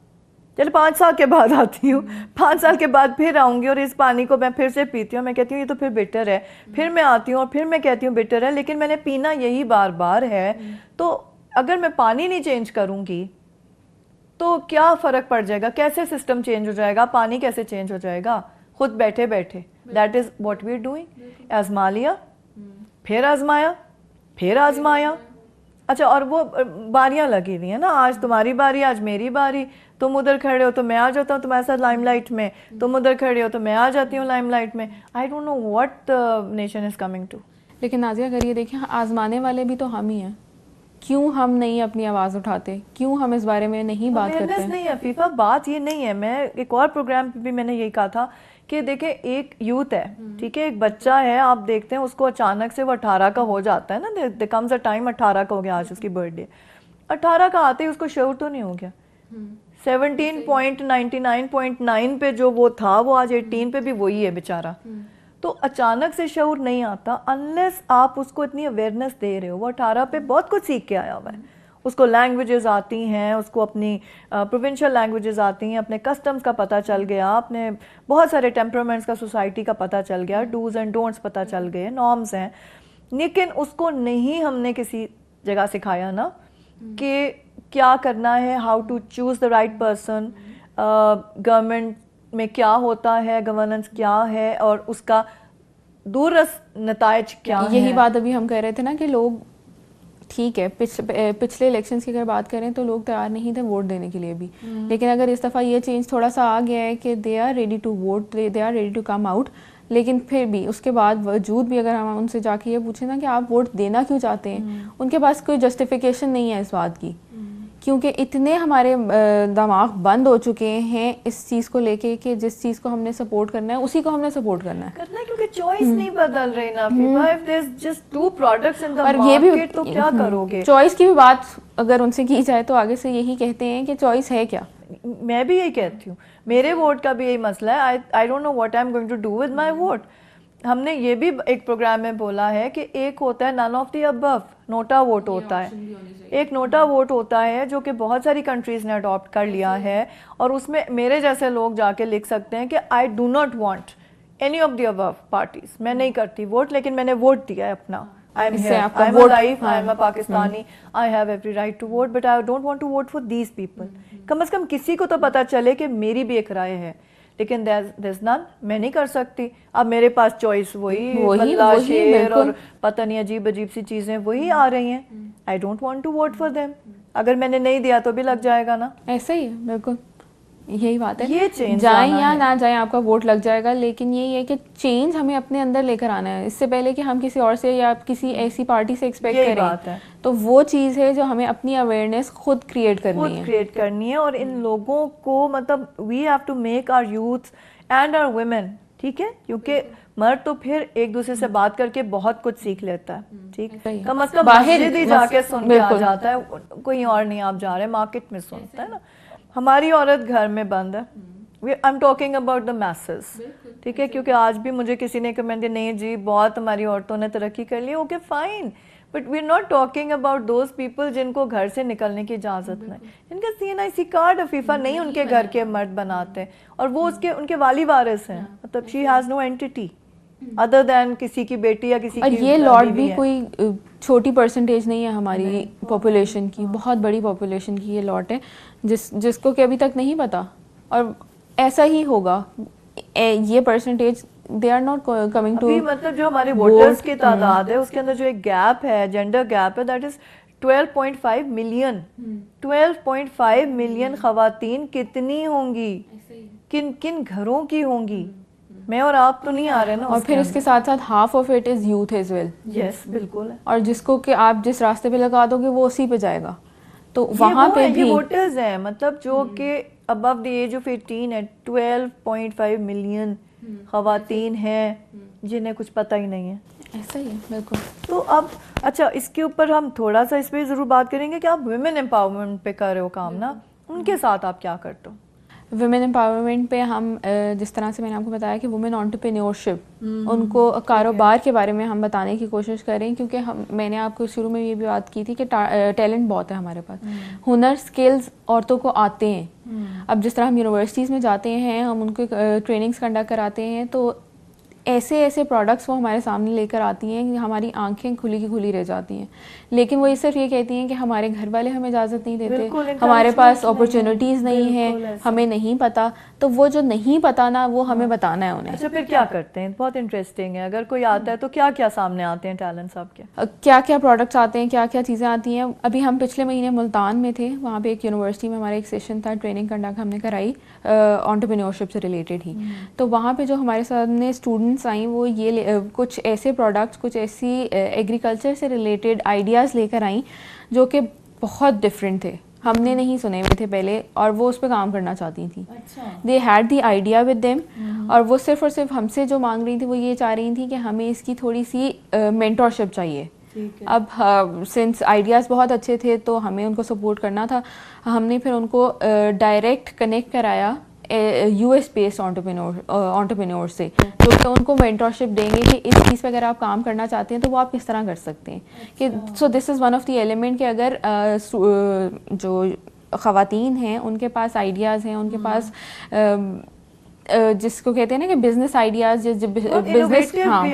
چلو 5 سال کے بعد آتی ہوں, 5 سال کے بعد پھر آؤں گی اور اس پانی کو میں پھر سے پیتی ہوں, میں کہتی ہوں یہ تو پھر بٹر ہے, پھر میں آتی ہوں اور پھر میں کہتی ہوں بٹر ہے, لیکن میں نے پینا یہی بار بار ہے. تو اگر میں پانی نہیں چینج کروں گی تو کیا فرق پڑ جائے گا, کیسے سسٹم چینج ہو جائے گا, پانی کیسے چینج ہو جائے گا خود بیٹھے بیٹھے. That is what we are doing. آزما لیا, پھر آزمایا, پھر آزمایا. اچھا اور وہ باریاں لگی ہوئی ہیں نا, آج تمہاری باری, آج میری باری, تم ادھر کھڑے ہو تو میں آ جاتا ہوں تمہارے ساتھ لائم لائٹ میں, تم ادھر کھڑے ہو تو میں آ جاتی ہوں لائم لائٹ میں. I don't know what nation is coming to. لیکن نازیہ اگر یہ دیکھیں آزمانے والے بھی تو ہم ہی ہیں, کیوں ہم نہیں اپنی آواز اٹھاتے, کیوں ہم اس بارے میں نہیں بات کرتے ہیں؟ نہیں عفیفہ, بات یہ نہیں ہے. میں ایک اور پروگرام پہ بھی میں نے یہی کہا تھا کہ دیکھیں ایک یوتھ ہے, ٹھیک ہے, ایک بچہ ہے, آپ دیکھتے ہیں اس کو اچانک سے وہ 18 کا ہو جاتا ہے نا, there comes a time 18 کا ہو گیا, آج اس کی برتھ ڈے, 18 کا آتے ہی اس کو شعور تو نہیں ہو گیا. 17.99.9 پہ جو وہ تھا وہ آج 18 پہ بھی وہی ہے بیچارہ. تو اچانک سے شعور نہیں آتا unless آپ اس کو اتنی اویئرنیس دے رہے ہو. وہ 18 پہ بہت کچھ سیکھ کے آیا ہوا ہے, اس کو لینگویجز آتی ہیں, اس کو اپنی پروونشل لینگویجز آتی ہیں, اپنے کسٹمز کا پتہ چل گیا, اپنے بہت سارے ٹیمپرامنٹس کا سوسائٹی کا پتہ چل گیا, ڈوز اینڈ ڈونٹس پتہ چل گئے, نارمز ہیں. لیکن اس کو نہیں ہم نے کسی جگہ سکھایا نا کہ کیا کرنا ہے, how to choose the right person, government میں کیا ہوتا ہے, گورننس کیا ہے, اور اس کا دور رس نتائج کیا ہے. یہی بات ابھی ہم کہہ رہے تھے نا کہ لوگ, ٹھیک ہے پچھلے الیکشنز کی اگر بات کریں تو لوگ تیار نہیں تھے ووٹ دینے کے لیے بھی, لیکن اگر اس دفعہ یہ چینج تھوڑا سا آ گیا ہے کہ they are ready to vote, they are ready to come out, لیکن پھر بھی اس کے بعد وجود بھی اگر ہم ان سے جا کے یہ پوچھیں نا کہ آپ ووٹ دینا کیوں چاہتے ہیں, ان کے پاس کوئی جسٹیفیکیشن نہیں ہے اس بات کی, کیونکہ اتنے ہمارے دماغ بند ہو چکے ہیں اس چیز کو لے کے کہ جس چیز کو ہم نے سپورٹ کرنا ہے اسی کو ہم نے سپورٹ کرنا ہے, کیونکہ چوائس نہیں بدل رہی نا. if there's just 2 products in the اور یہ بھی market تو کیا کرو گے. چوائس کی بھی بات اگر ان سے کی جائے تو آگے سے یہی کہتے ہیں کہ چوائس ہے کیا. میں بھی یہی کہتی ہوں, میرے ووٹ کا بھی یہی مسئلہ ہے. I don't know what I'm going to do with my vote. ہم نے یہ بھی ایک پروگرام میں بولا ہے کہ ایک ہوتا ہے none of the above, NOTA vote ہوتا ہے. ایک نوٹا ووٹ ہوتا ہے جو کہ بہت ساری کنٹریز نے اڈاپٹ کر لیا ہے, اور اس میں میرے جیسے لوگ جا کے لکھ سکتے ہیں کہ I do not want any of the above parties. میں نہیں کرتی ووٹ, لیکن میں نے ووٹ دیا ہے اپنا. I'm here, I'm alive, I'm a Pakistani, I have every right to vote, but I don't want to vote for these people. کم از کم کسی کو تو پتہ چلے کہ میری بھی ایک رائے ہے, لیکن there's none, میں نہیں کر سکتی. اب میرے پاس چوائس وہی بلّہ شیر اور پتہ نہیں عجیب عجیب سی چیزیں وہی آ رہی ہیں. I don't want to vote for them. اگر میں نے نہیں دیا تو بھی لگ جائے گا نا. ایسا ہی ہے, بالکل یہی بات ہے, یہ چینج جائیں یا نہ جائیں آپ کا ووٹ لگ جائے گا, لیکن یہ ہے کہ چینج ہمیں اپنے اندر لے کر آنا ہے. اس سے پہلے کہ ہم کسی اور سے یا کسی ایسی پارٹی سے ایکسپیکٹ کریں, تو وہ چیز ہے جو ہمیں اپنی اویئرنیس خود کریٹ کرنی ہے. اور ان لوگوں کو مطلب we have to make our youth and our women, ٹھیک ہے, کیونکہ مرد تو پھر ایک دوسرے سے بات کر کے بہت کچھ سیکھ لیتا ہے, ٹھیک, کم از کم مسجد ہی جا کے سن کے آ جاتا ہے, کوئی اور نہیں آپ جا رہے, مارکیٹ میں سنتا ہے نا. ہماری عورت گھر میں بند ہے. I'm talking about the masses, ٹھیک ہے, کیونکہ آج بھی مجھے کسی نے کمنٹ دیا نہیں جی بہت ہماری عورتوں نے ترقی کر لی. Okay fine, but we are not talking about those people جن کو گھر سے نکلنے کی اجازت نہیں, جن کا CNIC کارڈ عفیفہ نہیں ان کے گھر کے مرد بناتے, اور وہ ان کے والی وارث ہیں, مطلب she has no entity other than کسی کی بیٹی یا کسی کی. اور یہ لاٹ بھی کوئی چھوٹی پرسنٹیج نہیں ہے ہماری پاپولیشن کی, بہت بڑی پاپولیشن کی یہ لاٹ ہے جس کو کہ ابھی تک نہیں پتا, اور ایسا ہی ہوگا. یہ percentage they are not coming to, مطلب جو ہمارے ووٹرز کی تعداد ہے اس کے اندر جو ایک گیپ ہے, جینڈر گیپ ہے, دیٹ از 12.5 ملین. 12.5 ملین خواتین کتنی ہوں گی, کن گھروں کی ہوں گی, میں اور آپ تو نہیں آ رہے نا. اور پھر اس کے ساتھ ساتھ half of it is youth as well. Yes بالکل, اور جس کو کہ آپ جس راستے پہ لگا دو گے وہ اسی پہ جائے گا. تو وہاں پہ بھی ووٹرز ہیں مطلب جو کہ above the age of 18 ہے, 12.5 ملین خواتین ہیں جنہیں کچھ پتہ ہی نہیں ہے. ایسا ہی ہے بالکل. تو اب اچھا اس کے اوپر ہم تھوڑا سا اس پہ ضرور بات کریں گے کہ آپ ویمن امپاورمنٹ پہ کر رہے ہو کام نا, ان کے ساتھ آپ کیا کرتے ہو؟ ویمن امپاورمنٹ پہ ہم جس طرح سے میں نے آپ کو بتایا کہ وومن انٹرپرینیورشپ, ان کو کاروبار کے بارے میں ہم بتانے کی کوشش کریں, کیونکہ میں نے آپ کو شروع میں یہ بھی بات کی تھی کہ ٹیلنٹ بہت ہے ہمارے پاس, ہنر اسکلز عورتوں کو آتے ہیں. اب جس طرح ہم یونیورسٹیز میں جاتے ہیں, ہم ان کو ٹریننگس کنڈکٹ کراتے ہیں, تو ایسے پروڈکٹس وہ ہمارے سامنے لے کر آتی ہیں کہ ہماری آنکھیں کھلی کی کھلی رہ جاتی ہیں, لیکن وہ صرف یہ کہتی ہیں کہ ہمارے گھر والے ہمیں اجازت نہیں دیتے, ہمارے پاس اپرچونیٹیز نہیں ہیں, ہمیں نہیں پتہ. تو وہ جو نہیں پتہ نا وہ ہمیں بتانا ہے انہیں. اچھا پھر کیا کرتے ہیں؟ بہت انٹرسٹنگ ہے. اگر کوئی آتا ہے تو کیا کیا سامنے آتے ہیں ٹیلنٹس آپ کے؟ کیا کیا پروڈکٹس آتے ہیں, کیا کیا چیزیں آتی ہیں. ابھی ہم پچھلے مہینے ملتان میں تھے, وہاں پہ ایک یونیورسٹی میں ہمارا ایک سیشن تھا, ٹریننگ کنڈکٹ ہم نے کرائی انٹرپرینیورشپ سے ریلیٹڈ ہی. تو وہاں پہ جو ہمارے سامنے اسٹوڈنٹس آئیں وہ یہ کچھ ایسے پروڈکٹس, کچھ ایسی ایگریکلچر سے ریلیٹڈ آئیڈیاز لے کر آئیں جو کہ بہت ڈفرینٹ تھے ہم نے نہیں سنے ہوئے تھے پہلے, اور وہ اس پہ کام کرنا چاہتی تھیں. They had the idea with them, اور وہ صرف اور صرف ہم سے جو مانگ رہی تھی وہ یہ چاہ رہی تھی کہ ہمیں اس کی تھوڑی سی مینٹورشپ چاہیے. اب سنس آئیڈیاز بہت اچھے تھے تو ہمیں ان کو سپورٹ کرنا تھا. ہم نے پھر ان کو ڈائریکٹ کنیکٹ کرایا یو ایس بیسڈ انٹرپرینور سے, جو کہ ان کو مینٹورشپ دیں گے کہ اس چیز پہ اگر آپ کام کرنا چاہتے ہیں تو وہ آپ کس طرح کر سکتے ہیں. کہ so this is one of the element کہ اگر جو خواتین ہیں ان کے پاس آئیڈیاز ہیں, ان کے پاس جس کو کہتے ہیں نا کہ بزنس آئیڈیاز, بزنس, ہاں,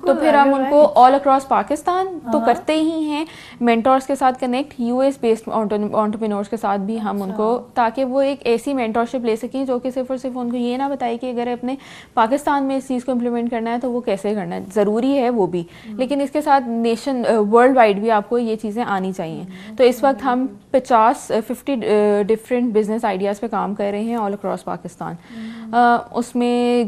تو پھر ہم ان کو آل اکراس پاکستان تو کرتے ہی ہیں مینٹورس کے ساتھ connect, U S based entrepreneurs کے ساتھ بھی ہم ان کو, تاکہ وہ ایک ایسی مینٹورشپ لے سکیں جو کہ صرف اور صرف ان کو یہ نہ بتائے کہ اگر اپنے پاکستان میں اس چیز کو امپلیمنٹ کرنا ہے تو وہ کیسے کرنا ہے. ضروری ہے وہ بھی, لیکن اس کے ساتھ نیشن ورلڈ وائڈ بھی آپ کو یہ چیزیں آنی چاہیے. تو اس وقت ہم 50 ڈفرینٹ بزنس آئیڈیاز پہ کام کر رہے ہیں آل اکراس پاکستان. اس میں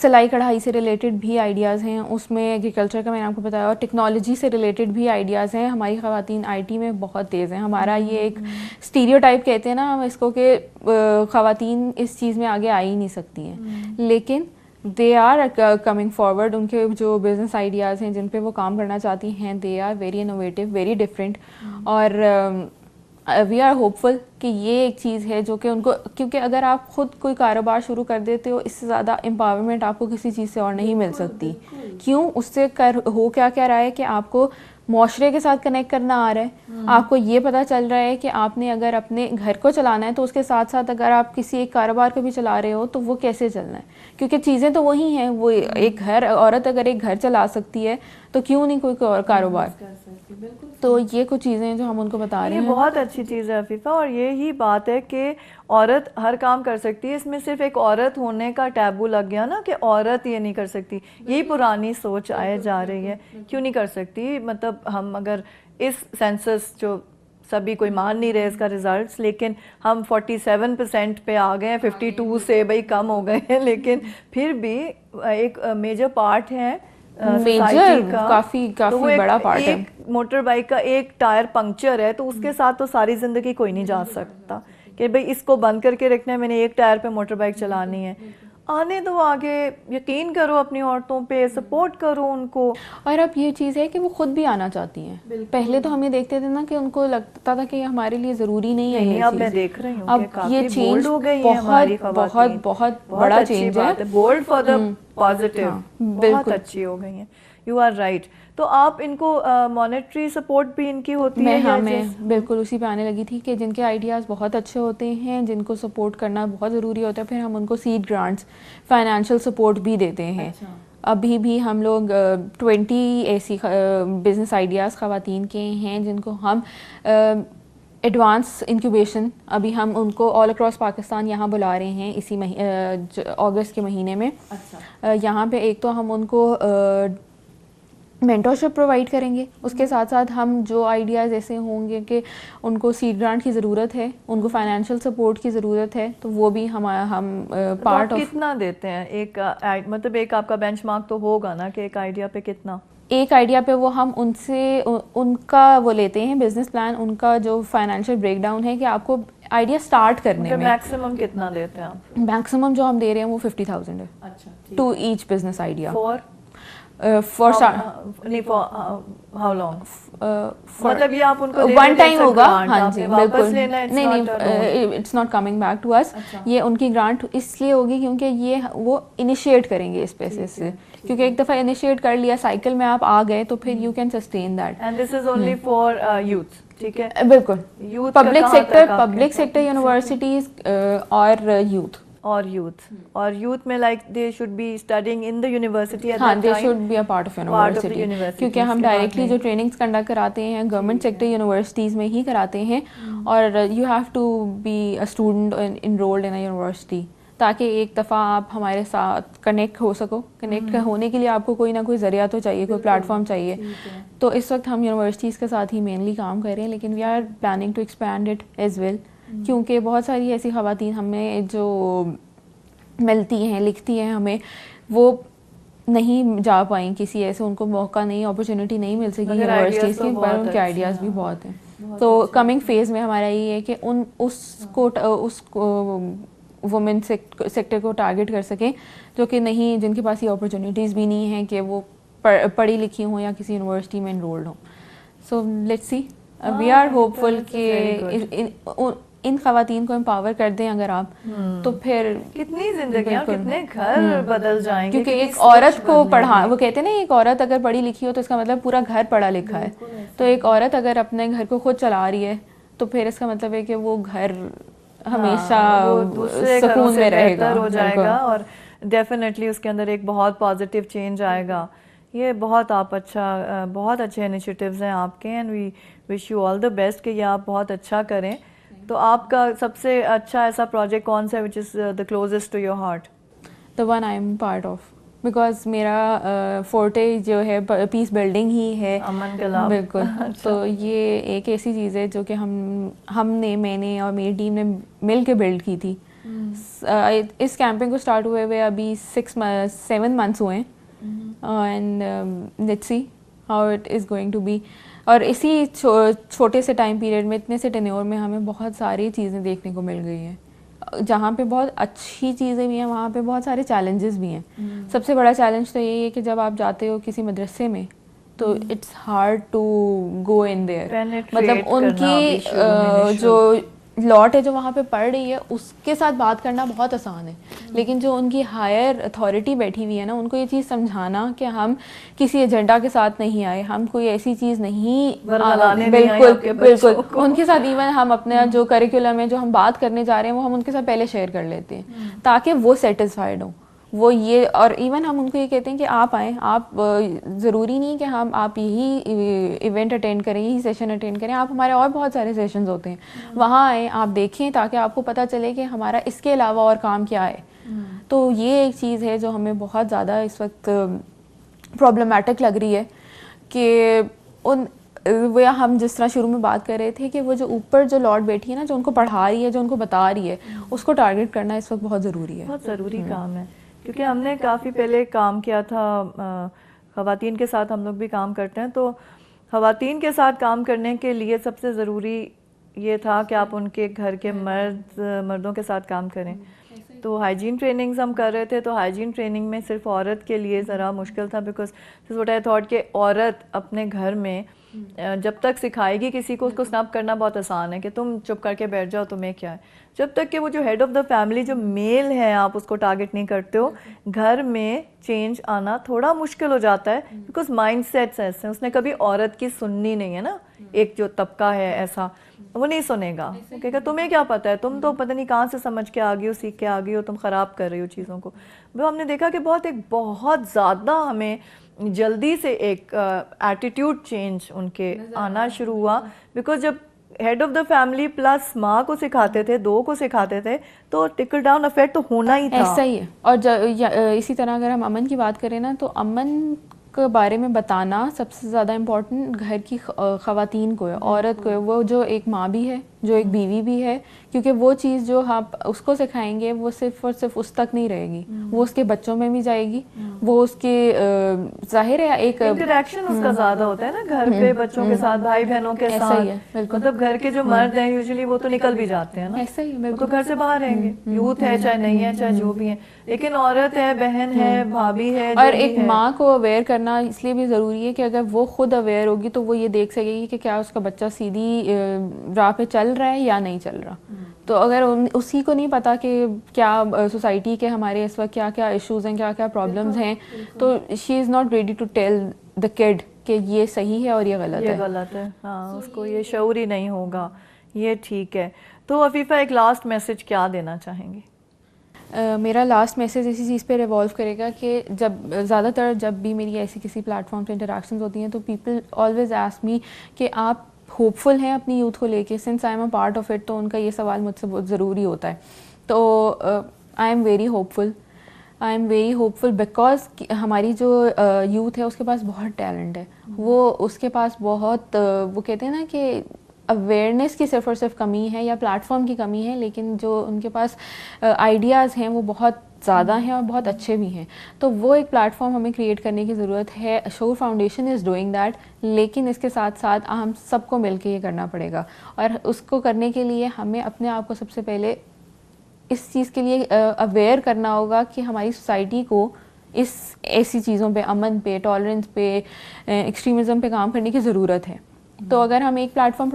سلائی کڑھائی سے ریلیٹڈ بھی آئیڈیاز ہیں, اس میں ایگریکلچر کا میں نے آپ کو بتایا, اور ٹیکنالوجی سے ریلیٹڈ بھی آئیڈیاز ہیں. ہماری خواتین آئی ٹی میں بہت تیز ہیں. ہمارا یہ ایک اسٹیریو ٹائپ کہتے ہیں نا ہم اس کو, کہ خواتین اس چیز میں آگے آ ہی نہیں سکتی ہیں, لیکن دے آر کمنگ فارورڈ. ان کے جو بزنس آئیڈیاز ہیں جن پہ وہ کام کرنا چاہتی ہیں, they are very innovative, very different. اور وی آر ہوپ فل کہ یہ ایک چیز ہے جو کہ ان کو, کیونکہ اگر آپ خود کوئی کاروبار شروع کر دیتے ہو, اس سے زیادہ امپاورمنٹ آپ کو کسی چیز سے اور نہیں مل سکتی. کیوں, اس سے ہو کیا رہا ہے کہ آپ کو معاشرے کے ساتھ کنیکٹ کرنا آ رہا ہے, آپ کو یہ پتہ چل رہا ہے کہ آپ نے اگر اپنے گھر کو چلانا ہے تو اس کے ساتھ ساتھ اگر آپ کسی ایک کاروبار کو بھی چلا رہے ہو تو وہ کیسے چلنا ہے, کیونکہ چیزیں تو وہی ہیں. وہ ایک گھر, عورت اگر ایک گھر چلا سکتی ہے تو کیوں نہیں کوئی اور کاروبار. تو یہ کچھ چیزیں ہیں جو ہم ان کو بتا رہے ہیں. یہ بہت اچھی چیز ہے عفیفہ, اور یہی بات ہے کہ عورت ہر کام کر سکتی ہے. اس میں صرف ایک عورت ہونے کا ٹیبو لگ گیا نا, کہ عورت یہ نہیں کر سکتی. یہی پرانی سوچ آئے جا رہی ہے, کیوں نہیں کر سکتی. مطلب ہم اگر اس سینسس جو سبھی کوئی مان نہیں رہے اس کا ریزلٹس, لیکن ہم 47% پہ آ گئے ہیں 52 سے, بھائی کم ہو گئے ہیں, لیکن پھر بھی ایک میجر پارٹ ہے کافی بڑا پارٹ ہے. موٹر بائک کا ایک ٹائر پنکچر ہے تو اس کے ساتھ تو ساری زندگی کوئی نہیں جا سکتا کہ بھئی اس کو بند کر کے رکھنا ہے, میں نے ایک ٹائر پہ موٹر بائک چلانی ہے. آنے دو آگے, یقین کرو اپنی عورتوں پہ, سپورٹ کرو ان کو. اور اب یہ چیز ہے کہ وہ خود بھی آنا چاہتی ہیں. پہلے تو ہم یہ دیکھتے تھے نا کہ ان کو لگتا تھا کہ ہمارے لیے ضروری نہیں ہے یہ اب چیز. میں دیکھ رہی ہوں اب یہ چینج بہت بڑا چینج ہے. بولڈ فار دا پازیٹیو, بہت اچھی ہو گئی ہیں. You are right. تو آپ ان کو مانیٹری سپورٹ بھی ان کی ہوتی ہے؟ ہاں, میں بالکل اسی پہ آنے لگی تھی کہ جن کے آئیڈیاز بہت اچھے ہوتے ہیں, جن کو سپورٹ کرنا بہت ضروری ہوتا ہے, پھر ہم ان کو سیڈ گرانٹس, فائنینشیل سپورٹ بھی دیتے ہیں. ابھی بھی ہم لوگ 20 ایسی بزنس آئیڈیاز خواتین کے ہیں جن کو ہم ایڈوانس انکیوبیشن, ابھی ہم ان کو آل اکراس پاکستان یہاں بلا رہے ہیں اسی اگست کے مہینے میں. یہاں پہ ایک تو ہم ان کو مینٹورشپ پرووائڈ کریں گے, اس کے ساتھ ساتھ ہم جو آئیڈیاز ایسے ہوں گے کہ ان کو سیڈ گرانٹ کی ضرورت ہے, ان کو فائنینشیل سپورٹ کی ضرورت ہے, تو وہ بھی ہم پارٹ آف. کتنا دیتے ہیں ایک, مطلب ایک آپ کا بینچ مارک تو ہوگا نا کہ ایک آئیڈیا پہ کتنا؟ ایک آئیڈیا پہ وہ ہم ان سے ان کا وہ لیتے ہیں بزنس پلان, ان کا جو فائنینشیل بریک ڈاؤن ہے کہ آپ کو آئیڈیا سٹارٹ کرنے میں میکسیمم کتنا دیتے ہیں آپ؟ میکسیمم جو ہم دے رہے ہیں وہ 50,000 ہے. اچھا, to each business idea. For how long? مطلب یہ آپ ان کو ون ٹائم ہوگا. ہاں جی بالکل, نہیں, it's not coming back to us. یہ ان کی گرانٹ اس لیے ہوگی کیونکہ یہ وہ انیشیٹ کریں گے اس پیسے سے, کیونکہ ایک دفعہ انیشیٹ کر لیا, سائیکل میں آپ آ گئے تو پھر you can sustain that. And this is only for youth. ٹھیک ہے, بالکل. پبلک سیکٹر یونیورسٹیز اور یوتھ میں like they should be studying in the university. ہاں, they should be a part of university, کیونکہ ہم ڈائریکٹلی جو ٹریننگس کنڈکٹ کراتے ہیں گورنمنٹ سیکٹر یونیورسٹیز میں ہی کراتے ہیں, اور you have to be a student enrolled in a university, تاکہ ایک دفعہ آپ ہمارے ساتھ کنیکٹ ہو سکو. کنیکٹ ہونے کے لیے آپ کو کوئی نہ کوئی ذریعہ تو چاہیے, کوئی پلیٹ فارم چاہیے. تو اس وقت ہم یونیورسٹیز کے ساتھ ہی مینلی کام کر رہے ہیں, لیکن we are planning to expand it as well, کیونکہ بہت ساری ایسی خواتین ہمیں جو ملتی ہیں, لکھتی ہیں ہمیں, وہ نہیں جا پائیں کسی ایسے, ان کو موقع نہیں, اپرچونیٹی نہیں مل سکی یونیورسٹیز کی, پر ان کے آئیڈیاز بھی بہت ہیں. تو کمنگ فیز میں ہمارا یہ ہے کہ اس وومن سیکٹر کو ٹارگٹ کر سکیں جو کہ نہیں، جن کے پاس یہ اپرچونیٹیز بھی نہیں ہیں کہ وہ پڑھی لکھی ہوں یا کسی یونیورسٹی میں انرولڈ ہوں. So let's see, we are hopeful کہ ان خواتین کو امپاور کر دیں اگر آپ، تو پھر کتنی زندگیاں، کتنے گھر بدل جائیں گے. کیونکہ ایک عورت کو پڑھا، وہ کہتے ہیں نا ایک عورت اگر پڑھی لکھی ہو تو اس کا مطلب پورا گھر پڑھا لکھا ہے. تو ایک عورت اگر اپنے گھر کو خود چلا رہی ہے تو پھر اس کا مطلب ہے کہ وہ گھر ہمیشہ سکون میں رہے گا، ہو جائے گا، اور ڈیفینیٹلی اس کے اندر ایک بہت پازیٹیو چینج آئے گا. یہ بہت بہت اچھے انیشیٹیوز ہیں آپ کے، and we wish you all the best کہ یہ آپ بہت اچھا کریں. تو آپ کا سب سے اچھا ایسا پروجیکٹ کون سا ہے which is the closest to your heart? the one I am part of, because میرا فورٹے جو ہے پیس بلڈنگ ہی ہے. امن کا لاب. بالکل. تو یہ ایک ایسی چیز ہے جو کہ ہم نے، میں نے اور میری ٹیم نے مل کے بلڈ کی تھی. اس کیمپنگ کو اسٹارٹ ہوئے ابھی 7 months ہوئے ہیں، and let's see how it is going to be. اور اسی چھوٹے سے ٹائم پیریڈ میں، اتنے سے ٹینیور میں ہمیں بہت ساری چیزیں دیکھنے کو مل گئی ہیں. جہاں پہ بہت اچھی چیزیں بھی ہیں وہاں پہ بہت سارے چیلنجز بھی ہیں. سب سے بڑا چیلنج تو یہی ہے کہ جب آپ جاتے ہو کسی مدرسے میں تو it's hard to go in there. مطلب ان کی جو لاٹ ہے جو وہاں پہ پڑھ رہی ہے اس کے ساتھ بات کرنا بہت آسان ہے، لیکن جو ان کی ہائر اتھارٹی بیٹھی ہوئی ہے نا، ان کو یہ چیز سمجھانا کہ ہم کسی ایجنڈا کے ساتھ نہیں آئے، ہم کوئی ایسی چیز نہیں، بالکل بالکل ان کے ساتھ ایون ہم اپنا جو کریکولم ہے جو ہم بات کرنے جا رہے ہیں وہ ہم ان کے ساتھ پہلے شیئر کر لیتے ہیں تاکہ وہ سیٹسفائڈ ہوں. وہ یہ، اور ایون ہم ان کو یہ کہتے ہیں کہ آپ آئیں، آپ ضروری نہیں کہ آپ یہی ایونٹ اٹینڈ کریں، یہی سیشن اٹینڈ کریں، آپ ہمارے اور بہت سارے سیشنز ہوتے ہیں، وہاں آئیں، آپ دیکھیں تاکہ آپ کو پتہ چلے کہ ہمارا اس کے علاوہ اور کام کیا ہے. تو یہ ایک چیز ہے جو ہمیں بہت زیادہ اس وقت پرابلمٹک لگ رہی ہے کہ ہم جس طرح شروع میں بات کر رہے تھے کہ وہ جو اوپر جو لارڈ بیٹھی ہے نا، جو ان کو پڑھا رہی ہے، جو ان کو بتا رہی ہے، اس کو ٹارگٹ کرنا اس وقت بہت ضروری ہے. بہت ضروری کام ہے، کیونکہ ہم نے کافی پہلے کام کیا تھا خواتین کے ساتھ، ہم لوگ بھی کام کرتے ہیں. تو خواتین کے ساتھ کام کرنے کے لیے سب سے ضروری یہ تھا کہ آپ ان کے گھر کے مردوں کے ساتھ کام کریں. تو ہائیجین ٹریننگز ہم کر رہے تھے، تو ہائیجین ٹریننگ میں صرف عورت کے لیے ذرا مشکل تھا، because this what I thought کہ عورت اپنے گھر میں جب تک سکھائے گی کسی کو، اس کو سنب کرنا بہت آسان ہے کہ تم چپ کر کے بیٹھ جاؤ، تمہیں کیا ہے. جب تک کہ وہ جو ہیڈ آف دا فیملی جو میل ہے آپ اس کو ٹارگٹ نہیں کرتے ہو، گھر میں چینج آنا تھوڑا مشکل ہو جاتا ہے، بیکاز مائنڈ سیٹس ایسے ہیں. اس نے کبھی عورت کی سننی نہیں ہے نا، ایک جو طبقہ ہے ایسا، وہ نہیں سنے گا، وہ کہے گا تمہیں کیا پتہ ہے، تم تو پتہ نہیں کہاں سے سمجھ کے آ گئی ہو، سیکھ کے آ گئی ہو، تم خراب کر رہی ہو چیزوں کو. وہ ہم نے دیکھا کہ بہت زیادہ ہمیں جلدی سے ایک ایٹیٹیوڈ چینج ان کے آنا شروع ہوا، بیکاز جب head of the family plus ماں کو سکھاتے تھے، 2 کو سکھاتے تھے، تو ٹکل ڈاؤن افیکٹ تو ہونا ہی تھا. ایسا ہی ہے. اور اسی طرح اگر ہم امن کی بات کریں نا، تو امن کے بارے میں بتانا سب سے زیادہ امپورٹنٹ گھر کی خواتین کو ہے، عورت کو ہے، وہ جو ایک ماں بھی ہے، جو ایک بیوی بھی ہے، کیونکہ وہ چیز جو ہم اس کو سکھائیں گے وہ صرف اور صرف اس تک نہیں رہے گی، وہ اس کے بچوں میں بھی جائے گی. وہ اس کے ظاہر ہے ایک انٹریکشن اس کا زیادہ ہوتا ہے نا گھر پہ، بچوں کے ساتھ، بھائی بہنوں کے ساتھ. مطلب گھر کے جو مرد ہیں یوزلی وہ تو نکل بھی جاتے ہیں نا، ایسا ہی وہ تو گھر سے باہر رہیں گے، یوتھ ہے چاہے نہیں ہے چاہے جو بھی ہے، لیکن عورت ہے، بہن ہے، بھابھی ہے. اور ایک ماں کو اویئر کرنا اس لیے بھی ضروری ہے کہ اگر وہ خود اویئر ہوگی تو وہ یہ دیکھ سکے گی کہ کیا اس کا بچہ سیدھی راہ پہ چل رہا ہے یا نہیں چل رہا. تو اگر اسی کو نہیں پتا کہ کیا سوسائٹی کے ہمارے اس وقت کیا کیا ایشوز ہیں، کیا کیا پرابلمز ہیں، تو she is not ready to tell the kid کہ یہ صحیح ہے اور یہ غلط ہے. ہاں، اس کو یہ شعور ہی نہیں ہوگا. یہ ٹھیک ہے. تو عفیفہ ایک لاسٹ میسج کیا دینا چاہیں گے؟ میرا لاسٹ میسیج اسی چیز پہ ریوالو کرے گا کہ زیادہ تر جب بھی میری ایسی کسی پلیٹ فارم پہ انٹریکشنز ہوتی ہیں تو پیپل آلویز آسک می کہ آپ ہوپ فل ہیں اپنی یوتھ کو لے کے. Since I am a part of it, تو ان کا یہ سوال مجھ سے بہت ضروری ہوتا ہے. تو I am very hopeful because ہماری جو یوتھ ہے اس کے پاس بہت ٹیلنٹ ہے. وہ اس کے پاس بہت وہ کہتے ہیں نا کہ اویئرنیس کی صرف اور صرف کمی ہے یا پلیٹ فارم کی کمی ہے، لیکن جو ان کے پاس آئیڈیاز ہیں وہ بہت زیادہ ہیں اور بہت اچھے بھی ہیں. تو وہ ایک پلیٹ فارم ہمیں کریٹ کرنے کی ضرورت ہے. شعور فاؤنڈیشن از ڈوئنگ دیٹ, لیکن اس کے ساتھ ساتھ ہم سب کو مل کے یہ کرنا پڑے گا, اور اس کو کرنے کے لیے ہمیں اپنے آپ کو سب سے پہلے اس چیز کے لیے اویئر کرنا ہوگا کہ ہماری سوسائٹی کو اس ایسی چیزوں پہ, امن پہ, ٹالرنس پہ, ایکسٹریمزم پہ کام کرنے کی ضرورت ہے. تو اگر ہم ایک پلیٹ فارم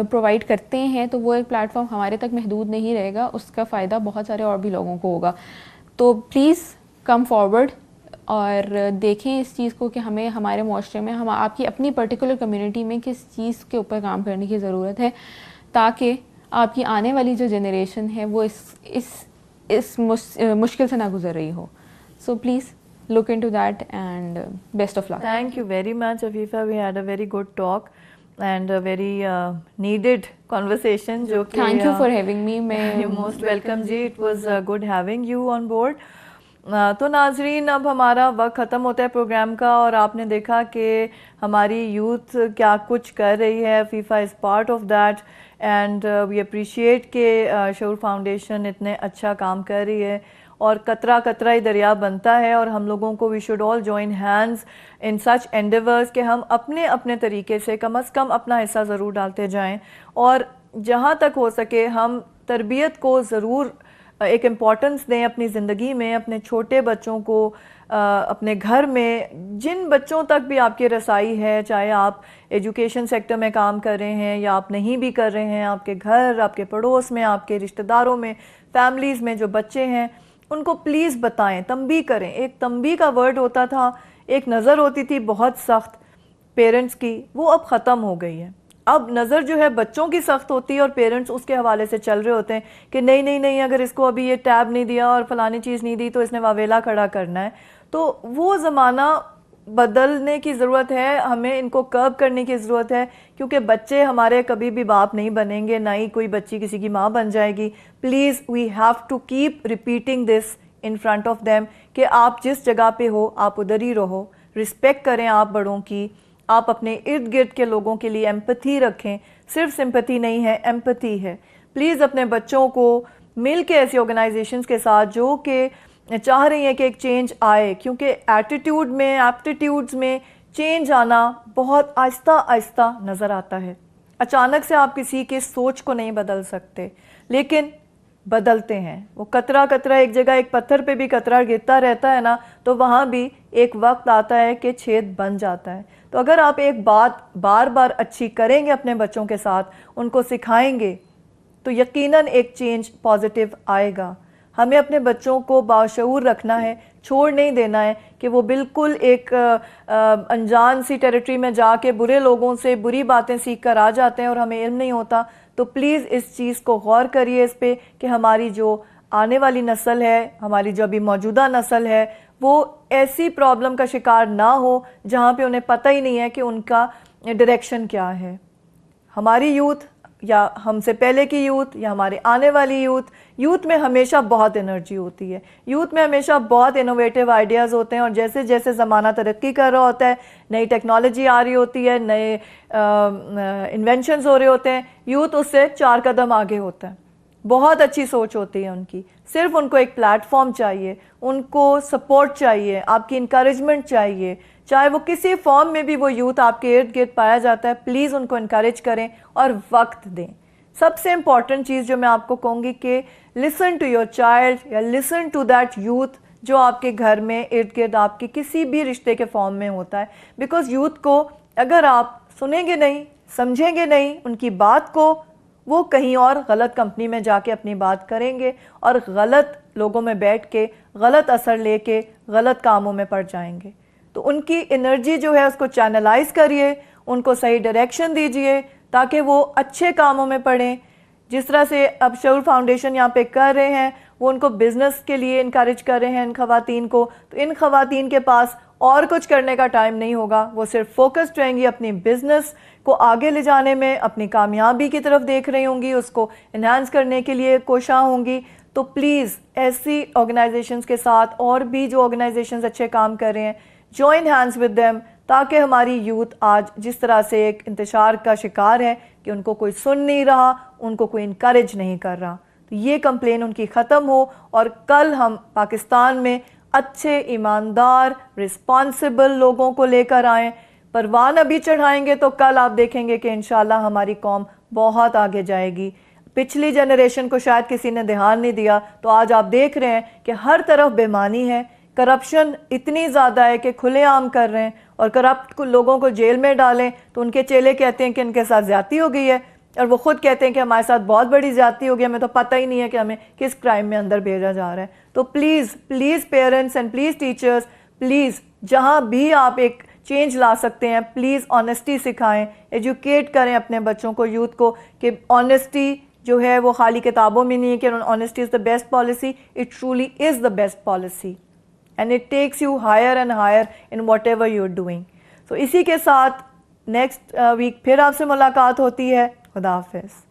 پرووائڈ کرتے ہیں تو وہ ایک پلیٹ فارم ہمارے تک محدود نہیں رہے گا, اس کا فائدہ بہت سارے اور بھی لوگوں کو ہوگا. تو پلیز کم فارورڈ اور دیکھیں اس چیز کو کہ ہمیں ہمارے معاشرے میں ہم آپ کی اپنی پرٹیکولر کمیونٹی میں کس چیز کے اوپر کام کرنے کی ضرورت ہے, تاکہ آپ کی آنے والی جو جنریشن ہے وہ اس مشکل سے نہ گزر رہی ہو. So please look into that and best of luck. Thank you very much, Afifa. We had a very good talk and a very needed conversation. Thank you for having me. You're most welcome ji. It was good having you on board. تو ناظرین, اب ہمارا وقت ختم ہوتا ہے programme کا, اور آپ نے دیکھا کہ ہماری یوتھ کیا کچھ کر رہی ہے. FIFA is part of that and we appreciate کہ شعور فاؤنڈیشن اتنے اچھا کام کر رہی ہے, اور قطرہ قطرہ ہی دریا بنتا ہے, اور ہم لوگوں کو we should all join hands in such endeavours کہ ہم اپنے اپنے طریقے سے کم از کم اپنا حصہ ضرور ڈالتے جائیں, اور جہاں تک ہو سکے ہم تربیت کو ضرور ایک امپورٹنس دیں اپنی زندگی میں. اپنے چھوٹے بچوں کو اپنے گھر میں, جن بچوں تک بھی آپ کی رسائی ہے, چاہے آپ ایجوکیشن سیکٹر میں کام کر رہے ہیں یا آپ نہیں بھی کر رہے ہیں, آپ کے گھر, آپ کے پڑوس میں, آپ کے رشتہ داروں میں, فیملیز میں جو بچے ہیں, ان کو پلیز بتائیں, تنبیہ کریں. ایک تنبیہ کا ورڈ ہوتا تھا, ایک نظر ہوتی تھی بہت سخت پیرنٹس کی, وہ اب ختم ہو گئی ہے. اب نظر جو ہے بچوں کی سخت ہوتی ہے, اور پیرنٹس اس کے حوالے سے چل رہے ہوتے ہیں کہ نہیں نہیں نہیں, اگر اس کو ابھی یہ ٹیب نہیں دیا اور فلانی چیز نہیں دی تو اس نے واویلا کھڑا کرنا ہے. تو وہ زمانہ بدلنے کی ضرورت ہے, ہمیں ان کو کرب کرنے کی ضرورت ہے, کیونکہ بچے ہمارے کبھی بھی باپ نہیں بنیں گے, نہ ہی کوئی بچی کسی کی ماں بن جائے گی. Please we have to keep repeating this in front of them کہ آپ جس جگہ پہ ہو آپ ادھر ہی رہو, رسپیکٹ کریں آپ بڑوں کی, آپ اپنے ارد گرد کے لوگوں کے لیے ایمپتھی رکھیں. صرف سمپتھی نہیں ہے, ایمپتھی ہے. پلیز اپنے بچوں کو مل کے ایسی آرگنائزیشنز کے ساتھ جو کہ چاہ رہی ہیں کہ ایک چینج آئے, کیونکہ ایٹیٹیوڈ میں, ایپٹیٹیوڈز میں چینج آنا بہت آہستہ آہستہ نظر آتا ہے. اچانک سے آپ کسی کے سوچ کو نہیں بدل سکتے, لیکن بدلتے ہیں. وہ قطرہ قطرہ, ایک جگہ ایک پتھر پہ بھی قطرہ گرتا رہتا ہے نا, تو وہاں بھی ایک وقت آتا ہے کہ چھید بن جاتا ہے. تو اگر آپ ایک بات بار بار اچھی کریں گے اپنے بچوں کے ساتھ, ان کو سکھائیں گے, تو یقیناً ایک چینج پازیٹیو آئے گا. ہمیں اپنے بچوں کو باشعور رکھنا ہے, چھوڑ نہیں دینا ہے کہ وہ بالکل ایک انجان سی ٹیریٹری میں جا کے برے لوگوں سے بری باتیں سیکھ کر آ جاتے ہیں اور ہمیں علم نہیں ہوتا. تو پلیز اس چیز کو غور کریے اس پہ کہ ہماری جو آنے والی نسل ہے, ہماری جو ابھی موجودہ نسل ہے, وہ ایسی پرابلم کا شکار نہ ہو جہاں پہ انہیں پتہ ہی نہیں ہے کہ ان کا ڈائریکشن کیا ہے. ہماری یوتھ یا ہم سے پہلے کی یوتھ یا ہمارے آنے والی یوتھ میں ہمیشہ بہت انرجی ہوتی ہے, یوتھ میں ہمیشہ بہت انوویٹیو آئیڈیاز ہوتے ہیں, اور جیسے جیسے زمانہ ترقی کر رہا ہوتا ہے, نئی ٹیکنالوجی آ رہی ہوتی ہے, نئے انوینشنز ہو رہے ہوتے ہیں, یوتھ اس سے 4 قدم آگے ہوتا ہے. بہت اچھی سوچ ہوتی ہے ان کی, صرف ان کو ایک پلیٹ فارم چاہیے, ان کو سپورٹ چاہیے, آپ کی انکریجمنٹ چاہیے. چاہے وہ کسی فارم میں بھی وہ یوتھ آپ کے ارد گرد پایا جاتا ہے, پلیز ان کو انکریج کریں اور وقت دیں. سب سے امپورٹنٹ چیز جو میں آپ کو کہوں گی کہ لسن ٹو یور چائلڈ یا لسن ٹو دیٹ یوتھ جو آپ کے گھر میں ارد گرد آپ کے کسی بھی رشتے کے فارم میں ہوتا ہے. بیکاز یوتھ کو اگر آپ سنیں گے نہیں, سمجھیں گے نہیں ان کی بات کو, وہ کہیں اور غلط کمپنی میں جا کے اپنی بات کریں گے اور غلط لوگوں میں بیٹھ کے غلط اثر لے کے غلط کاموں میں پڑ جائیں گے. تو ان کی انرجی جو ہے اس کو چینلائز کریے, ان کو صحیح ڈائریکشن دیجئے تاکہ وہ اچھے کاموں میں پڑیں. جس طرح سے اب شعور فاؤنڈیشن یہاں پہ کر رہے ہیں, وہ ان کو بزنس کے لیے انکریج کر رہے ہیں ان خواتین کو, تو ان خواتین کے پاس اور کچھ کرنے کا ٹائم نہیں ہوگا, وہ صرف فوکسڈ رہیں گی اپنی بزنس کو آگے لے جانے میں, اپنی کامیابی کی طرف دیکھ رہی ہوں گی, اس کو انہانس کرنے کے لیے کوشاں ہوں گی. تو پلیز ایسی آرگنائزیشنز کے ساتھ اور بھی جو آرگنائزیشنز اچھے کام کر رہے ہیں, جوائن ہینڈز ود دیم, تاکہ ہماری یوتھ آج جس طرح سے ایک انتشار کا شکار ہے کہ ان کو کوئی سن نہیں رہا, ان کو کوئی انکریج نہیں کر رہا. تو یہ کمپلین ان کی ختم ہو اور کل ہم پاکستان میں اچھے ایماندار رسپانسبل لوگوں کو لے کر آئیں. پروان ابھی چڑھائیں گے تو کل آپ دیکھیں گے کہ انشاءاللہ ہماری قوم بہت آگے جائے گی. پچھلی جنریشن کو شاید کسی نے دھیان نہیں دیا تو آج آپ دیکھ رہے ہیں کہ ہر طرف بے ایمانی ہے, کرپشن اتنی زیادہ ہے کہ کھلے عام کر رہے ہیں, اور کرپٹ لوگوں کو جیل میں ڈالیں تو ان کے چیلے کہتے ہیں کہ ان کے ساتھ زیادتی ہو گئی ہے, اور وہ خود کہتے ہیں کہ ہمارے ساتھ بہت بڑی زیادتی ہو گئی, ہمیں تو پتہ ہی نہیں ہے کہ ہمیں کس کرائم میں اندر بھیجا جا رہا ہے. تو please parents and please teachers, please جہاں بھی آپ ایک چینج لا سکتے ہیں پلیز آنیسٹی سکھائیں, ایجوکیٹ کریں اپنے بچوں کو, یوتھ کو, کہ آنیسٹی جو ہے وہ خالی کتابوں میں نہیں ہے کہ honesty is the best policy. It truly is the best policy and it takes you higher and higher in whatever you are doing. تو اسی کے ساتھ نیکسٹ ویک پھر آپ سے ملاقات ہوتی ہے. خدا حافظ.